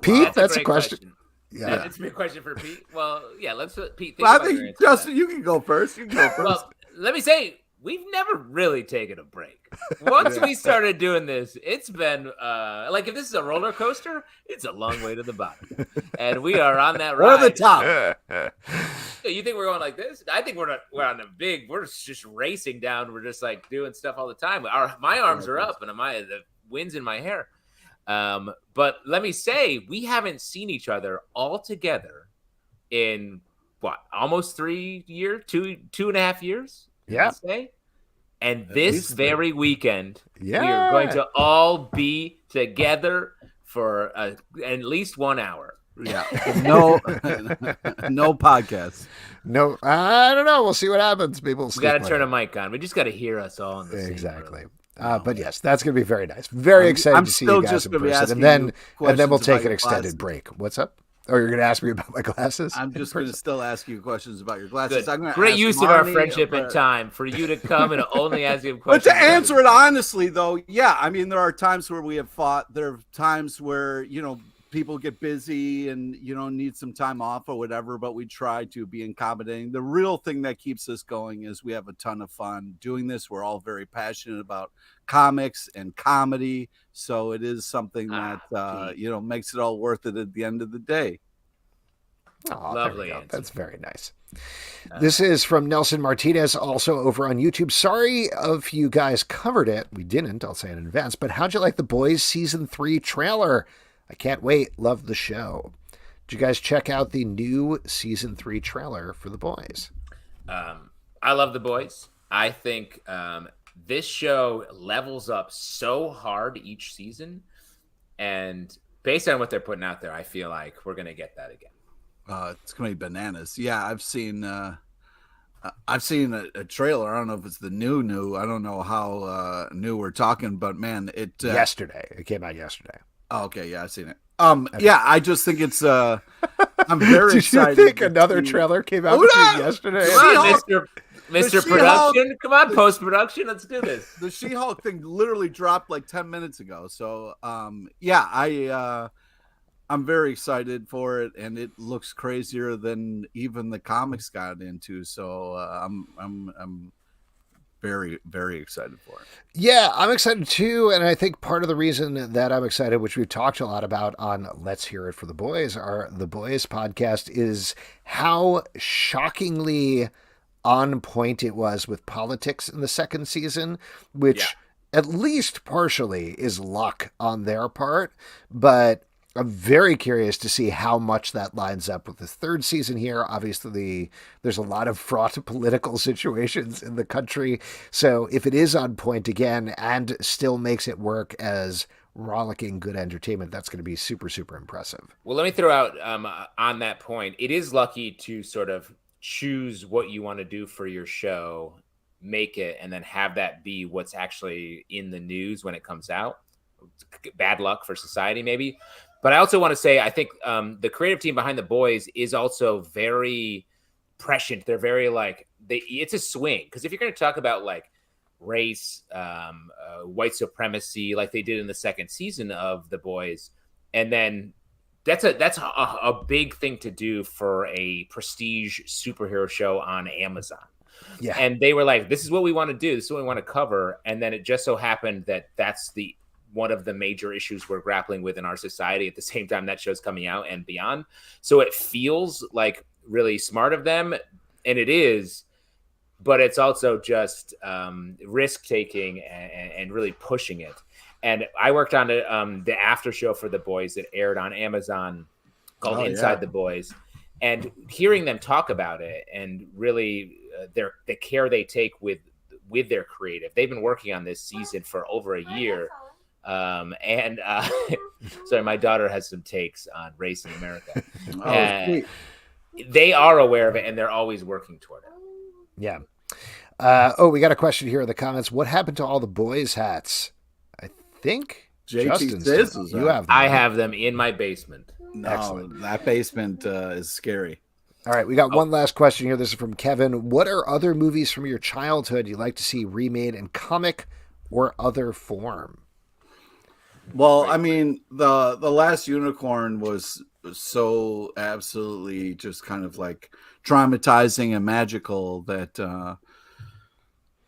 S1: Pete, that's a question.
S2: Yeah, it's a question for Pete. Well, yeah, let's Pete.
S3: I think Justin, you can go first.
S2: Well, let me say, we've never really taken a break. Once we started doing this, it's been like if this is a roller coaster, it's a long way to the bottom, and we are on that ride.
S3: We're the top.
S2: You think we're going like this? I think we're on a big. We're just racing down. We're just like doing stuff all the time. My arms are up, and the wind's in my hair. But let me say, we haven't seen each other all together in almost 3 years, 2.5 years.
S1: Yeah.
S2: And this very weekend, we are going to all be together for at least 1 hour.
S3: Yeah. No podcast.
S1: No, I don't know. We'll see what happens. People
S2: We got to turn a mic on. We just got to hear us all in the same
S1: exactly. But yes, that's going to be very nice. Very excited to see you guys in person. And then we'll take an extended break. What's up? Or you're going to ask me about my glasses?
S3: I'm just going to still ask you questions about your glasses.
S2: Great use of our friendship and time for you to come and only ask you questions.
S3: But to answer it honestly, though, yeah, I mean, there are times where we have fought. There are times where, people get busy and, need some time off or whatever, but we try to be accommodating. The real thing that keeps us going is we have a ton of fun doing this. We're all very passionate about comics and comedy. So it is something that, makes it all worth it at the end of the day.
S1: Oh, lovely. That's very nice. This is from Nelson Martinez, also over on YouTube. Sorry if you guys covered it. We didn't, I'll say it in advance. But how'd you like The Boys Season 3 trailer? I can't wait. Love the show. Did you guys check out the new Season 3 trailer for The Boys?
S2: I love The Boys. I think this show levels up so hard each season. And based on what they're putting out there, I feel like we're going to get that again.
S3: It's going to be bananas. Yeah, I've seen a trailer. I don't know if it's the new. I don't know how new we're talking, but man,
S1: yesterday. It came out yesterday.
S3: Oh, okay. Yeah, I've seen it. Yeah, I just think it's I'm very
S1: Did
S3: excited.
S1: you think another trailer came out between yesterday?
S2: Come on,
S3: She-Hulk-
S2: Mr.
S3: She-Hulk-
S2: Production. Come on, post production. Let's do this.
S3: The She-Hulk thing literally dropped like 10 minutes ago. So yeah, I'm very excited for it, and it looks crazier than even the comics got into. So I'm very, very excited for it.
S1: Yeah, I'm excited too. And I think part of the reason that I'm excited, which we've talked a lot about on Let's Hear It for the Boys, our The Boys podcast, is how shockingly on point it was with politics in the second season, which at least partially is luck on their part. But I'm very curious to see how much that lines up with the third season here. Obviously, there's a lot of fraught political situations in the country. So if it is on point again and still makes it work as rollicking good entertainment, that's going to be super, super impressive.
S2: Well, let me throw out on that point. It is lucky to sort of choose what you want to do for your show, make it, and then have that be what's actually in the news when it comes out. Bad luck for society, maybe. But I also want to say, I think the creative team behind The Boys is also very prescient. They're very it's a swing. Because if you're going to talk about like race, white supremacy, like they did in the second season of The Boys, and then that's a big thing to do for a prestige superhero show on Amazon.
S1: Yeah.
S2: And they were like, this is what we want to do. This is what we want to cover. And then it just so happened that that's one of the major issues we're grappling with in our society at the same time that show's coming out and beyond. So it feels like really smart of them, and it is, but it's also just risk-taking and really pushing it. And I worked on the after show for The Boys that aired on Amazon called Inside the Boys, and hearing them talk about it and really the care they take with their creative. They've been working on this season for over a year. Sorry, my daughter has some takes on race in America. They are aware of it, and they're always working toward it.
S1: Yeah. We got a question here in the comments. What happened to all the boys' hats? I think Justin says you have them.
S2: I have them in my basement.
S3: No,
S1: excellent.
S3: That basement is scary.
S1: All right, we got one last question here. This is from Kevin. What are other movies from your childhood you'd like to see remade in comic or other form?
S3: Well, I mean, the last Unicorn was so absolutely just kind of like traumatizing and magical that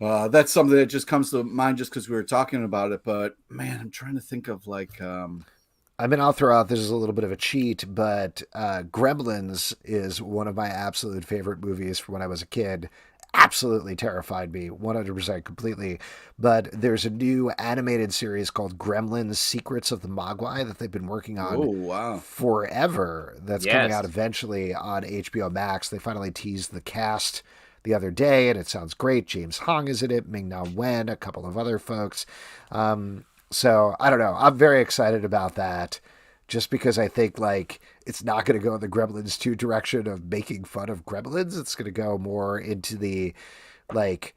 S3: that's something that just comes to mind just because we were talking about it. But man, I'm trying to think of like
S1: I'll throw out, this is a little bit of a cheat, but Gremlins is one of my absolute favorite movies from when I was a kid. Absolutely terrified me 100% completely. But there's a new animated series called Gremlins Secrets of the Mogwai that they've been working on forever. That's coming out eventually on HBO Max. They finally teased the cast the other day, and it sounds great. James Hong is in it, Ming-Na Wen, a couple of other folks. So I don't know. I'm very excited about that. Just because I think like it's not going to go in the Gremlins 2 direction of making fun of gremlins. It's going to go more into the like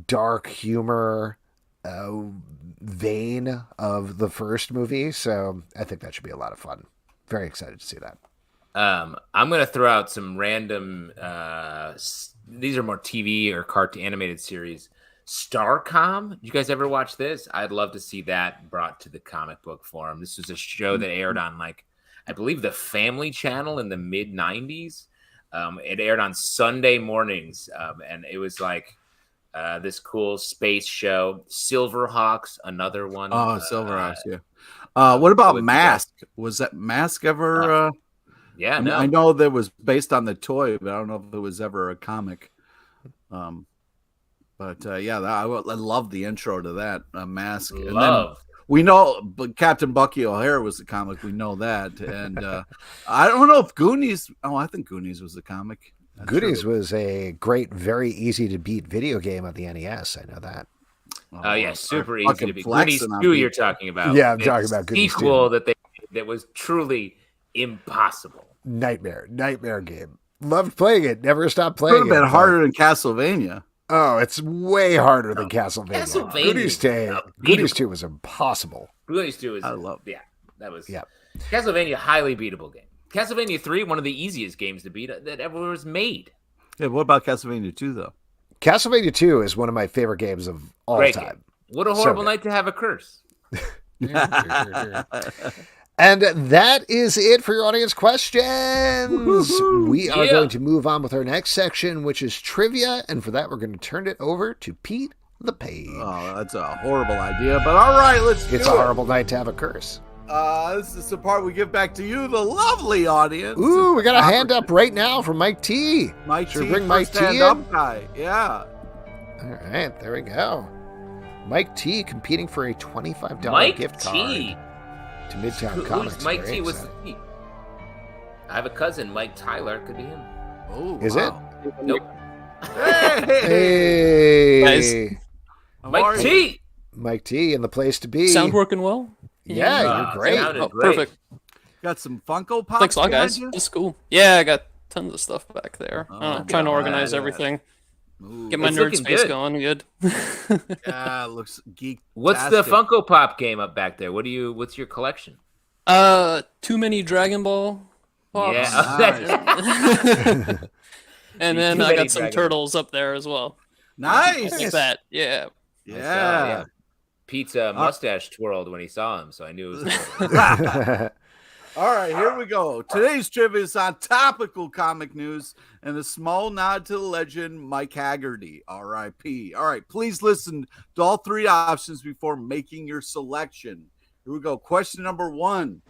S1: dark humor vein of the first movie. So I think that should be a lot of fun. Very excited to see that.
S2: I'm going to throw out some random, these are more TV or cartoon animated series. Starcom, you guys ever watch this? I'd love to see that brought to the comic book form. This was a show that aired on like, I believe the Family Channel in the mid 90s. It aired on Sunday mornings. And it was like this cool space show. Silverhawks, another one.
S3: Oh, Silverhawks, yeah. What about Mask? Was that Mask ever?
S2: Yeah, no.
S3: I know that was based on the toy, but I don't know if it was ever a comic. But I love the intro to that Mask. And then we know, but Captain Bucky O'Hare was the comic. We know that, and I don't know if Goonies. Oh, I think Goonies was the comic.
S1: Goonies was a great, very easy to beat video game on the NES. I know that.
S2: Oh yeah, super easy to beat. Goonies 2 you're talking about.
S1: Yeah, I'm talking about Goonies 2.
S2: Sequel that was truly impossible.
S1: Nightmare game. Loved playing it. Never stopped playing it.
S3: Could have been harder than Castlevania.
S1: Oh, it's way harder than Castlevania. Goonies 2 was impossible.
S2: Goonies 2 was.
S3: I love.
S2: Yeah, that was.
S1: Yeah.
S2: Castlevania, highly beatable game. Castlevania 3, one of the easiest games to beat that ever was made.
S3: Yeah, what about Castlevania 2, though?
S1: Castlevania 2 is one of my favorite games of all
S2: Great
S1: time.
S2: game. What a horrible night to have a curse.
S1: And that is it for your audience questions. We are going to move on with our next section, which is trivia. And for that, we're going to turn it over to Pete the Page.
S3: Oh, that's a horrible idea, but all right, let's do it.
S1: It's a horrible night to have a curse.
S3: This is the part we give back to you, the lovely audience.
S1: Ooh, we got a hand up right now from Mike T.
S3: Should
S1: we bring Mike T in?
S3: Up guy. Yeah.
S1: All right, there we go. Mike T competing for a $25
S2: Mike
S1: gift card
S2: T.
S1: to Midtown Comics.
S2: Who's Mike
S1: Very
S2: T? What's
S1: exciting.
S2: the T? I have a cousin, Mike Tyler. Could be him.
S3: Oh,
S1: Is
S3: wow.
S2: Nope.
S3: Hey,
S1: Hey,
S2: Mike T.
S1: Mike T in the place to be.
S6: Sound working well?
S1: Yeah, you're great.
S2: sounded
S6: Oh,
S2: great.
S6: perfect.
S3: Got some Funko Pops.
S6: Thanks a lot,
S3: behind
S6: guys.
S3: you?
S6: That's cool. Yeah, I got tons of stuff back there.
S3: Oh,
S6: Trying to
S3: yeah.
S6: organize
S3: Yeah.
S6: everything.
S3: Ooh,
S6: Get my
S2: It's
S6: nerd
S2: looking
S6: space
S2: good.
S6: going. Good.
S3: yeah, looks geek.
S2: What's the Funko Pop game up back there? What's your collection?
S6: Too many Dragon Ball pops.
S2: Yeah.
S6: And then
S2: Too
S6: I
S2: many
S6: got some
S2: Dragon
S6: turtles up there as well.
S3: Nice.
S6: Like that. Yeah.
S3: Yeah.
S2: Pizza mustache twirled when he saw him, so I knew it was
S3: All right, here we go. Today's trivia is on topical comic news and a small nod to the legend Mike Haggerty, R.I.P. All right, please listen to all three options before making your selection. Here we go. Question number 1.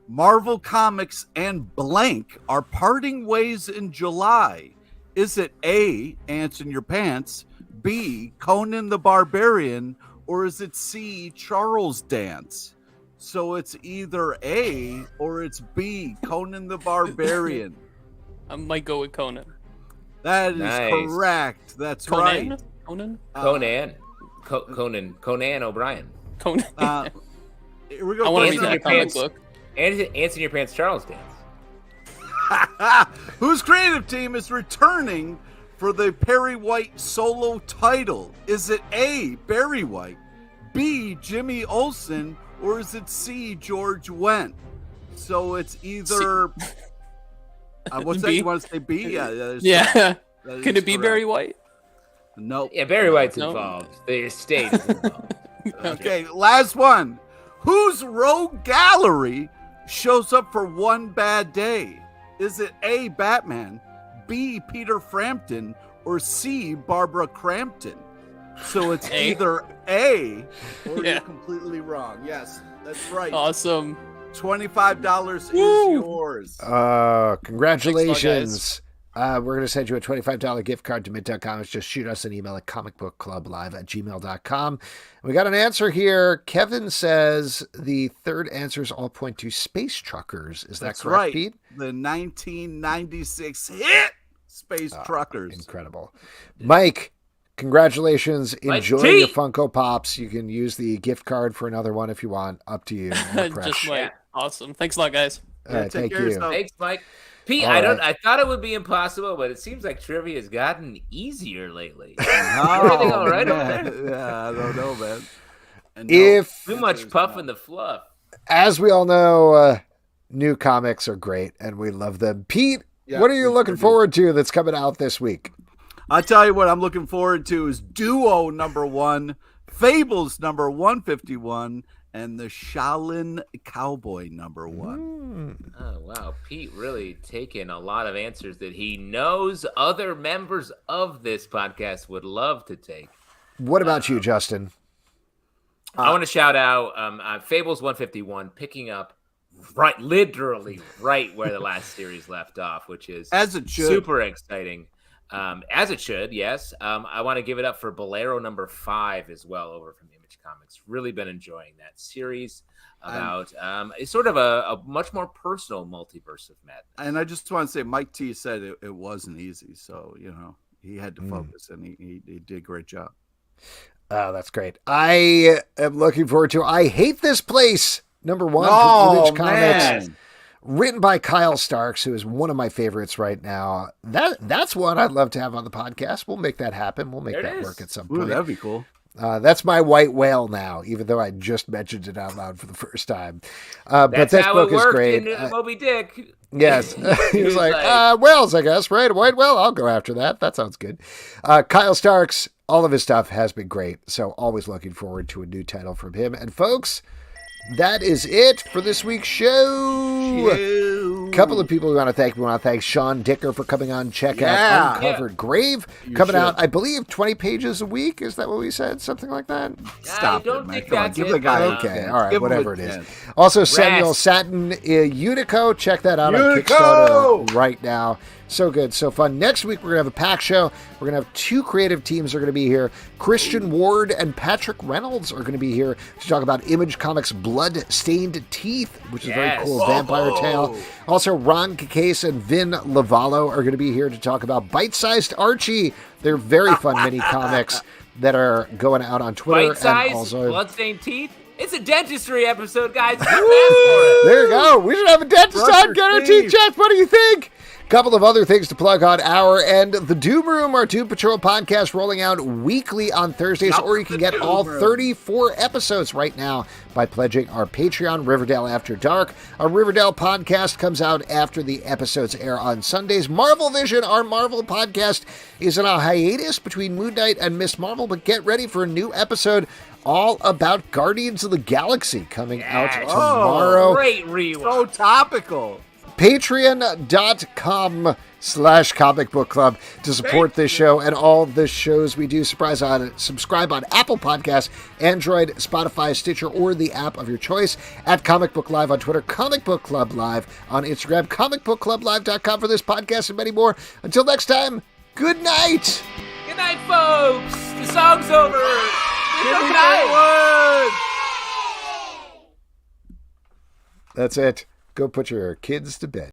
S3: Marvel Comics and blank are parting ways in July. Is it A, Ants in Your Pants, B, Conan the Barbarian, or is it C, Charles Dance? So it's either A or it's B, Conan the Barbarian.
S6: I might go with Conan.
S3: That is
S2: Nice.
S3: correct. That's
S6: Conan?
S3: right.
S6: Conan?
S2: Conan O'Brien.
S6: Conan.
S3: Here we go.
S6: I want to
S2: Ants
S6: read
S2: in
S6: that
S2: Your
S6: comic
S2: Pants.
S6: book.
S2: Ants in Your Pants Charles Dance.
S3: Whose creative team is returning for the Perry White solo title? Is it A, Barry White, B, Jimmy Olsen, or is it C, George Wendt? So it's either. What's that?
S6: B?
S3: You want to say B? Yeah.
S6: Yeah.
S3: That
S6: Could
S3: is
S6: it be
S3: correct.
S6: Barry White?
S3: Nope.
S2: Yeah, Barry White's
S6: No.
S2: involved. The estate is involved.
S3: Okay, last one. Whose rogue gallery shows up for one bad day? Is it A, Batman, B, Peter Frampton, or C, Barbara Crampton? So it's
S6: A.
S3: either A or
S6: Yeah.
S3: you're completely wrong. Yes, that's right.
S6: Awesome.
S3: $25 is
S6: Woo!
S3: yours.
S1: Congratulations. We're going to send you a $25 gift card to Midtown Comics. Just shoot us an email at comicbookclublive@gmail.com. We got an answer here. Kevin says the third answers all point to Space Truckers. Is that
S3: That's
S1: correct,
S3: right.
S1: Pete?
S3: The 1996 hit Space Truckers.
S1: Incredible. Mike, congratulations.
S2: Mike
S1: Enjoy
S2: T.
S1: your Funko Pops. You can use the gift card for another one if you want. Up to you. No
S6: Just
S1: pressure.
S6: like awesome. Thanks a lot, guys.
S1: All right,
S3: take
S1: thank
S3: care of
S1: you.
S3: yourself.
S2: Thanks, Mike. Pete,
S1: All
S2: I
S1: right.
S2: thought it would be impossible, but it seems like trivia has gotten easier lately.
S3: Oh,
S2: Everything all right over
S3: man.
S2: there?
S3: Yeah, I don't know, man. And no,
S1: If,
S2: Too much
S3: there's
S2: puff
S3: not.
S2: in the fluff.
S1: as we all know, new comics are great and we love them. Pete,
S3: Yeah,
S1: what are you
S3: we
S1: looking
S3: sure do.
S1: forward to that's coming out this week?
S3: I'll tell you what I'm looking forward to is Duo #1, Fables #151, and the Shaolin Cowboy #1.
S2: Oh, wow. Pete really taking a lot of answers that he knows other members of this podcast would love to take.
S1: What about you, Justin?
S2: I want to shout out Fables 151 picking up literally right where the last series left off, which is
S3: As it should.
S2: super exciting. As it should, yes. I want to give it up for Bolero #5 as well over from Image Comics. Really been enjoying that series about it's sort of a much more personal multiverse of madness.
S3: And I just want to say, Mike T said it wasn't easy. So, he had to focus and he did a great job.
S1: Oh, that's great. I am looking forward to I Hate This Place #1 from
S3: Oh,
S1: Image Comics.
S3: man.
S1: Written by Kyle Starks, who is one of my favorites right now. That's one I'd love to have on the podcast. We'll make that happen. We'll make
S2: There it
S1: that
S2: is.
S1: work at some
S3: Ooh,
S1: point.
S3: that'd be cool.
S1: That's my white whale now, even though I just mentioned it out loud for the first time. But
S2: That's
S1: this
S2: how
S1: book
S2: it
S1: is
S2: worked
S1: great.
S2: in Moby Dick.
S1: Yes. He was like, whales, I guess, right? A white whale, I'll go after that. That sounds good. Kyle Starks, all of his stuff has been great. So always looking forward to a new title from him. And folks, that is it for this week's show. A couple of people we want to thank. We want to thank Sean Dicker for coming on. Check out Uncovered Grave. Coming out, I believe, 20 pages a week. Is that what we said? Something like that?
S3: Stop
S2: don't
S3: it, man.
S2: think
S3: Come on,
S2: that's
S3: give
S2: it,
S3: the guy
S2: but,
S3: a
S1: Okay,
S3: chance.
S1: all right,
S3: Give him
S1: whatever
S3: a
S1: it is.
S3: chance.
S1: Also, Samuel Sattin, Unico. Check that out on Kickstarter right now. So good, so fun. Next week, we're going to have a pack show. We're going to have 2 creative teams are going to be here. Christian Ward and Patrick Reynolds are going to be here to talk about Image Comics' Blood-Stained Teeth, which is a very cool vampire tale. Also, Ron Cacase and Vin Lavallo are going to be here to talk about Bite-Sized Archie. They're very fun mini comics that are going out on Twitter.
S2: Bite-sized,
S1: and also
S2: blood-stained teeth. It's a dentistry episode, guys. Get back for it.
S1: There you go. We should have a dentist on. Get our teeth checked. What do you think? Couple of other things to plug on our end. The Doom Room, our Doom Patrol podcast, rolling out weekly on Thursdays, or you can get all 34 episodes right now by pledging our Patreon, Riverdale After Dark. Our Riverdale podcast comes out after the episodes air on Sundays. Marvel Vision, our Marvel podcast, is in a hiatus between Moon Knight and Miss Marvel, but get ready for a new episode all about Guardians of the Galaxy coming out tomorrow.
S2: Great rewatch.
S3: So topical.
S1: Patreon.com/Comic Book Club to support this show and all the shows we do. Subscribe on Apple Podcasts, Android, Spotify, Stitcher, or the app of your choice. At Comic Book Live on Twitter, Comic Book Club Live on Instagram, comicbookclublive.com for this podcast and many more. Until next time, good night.
S2: Good night, folks. The song's over. Good night.
S1: That's it. Go put your kids to bed.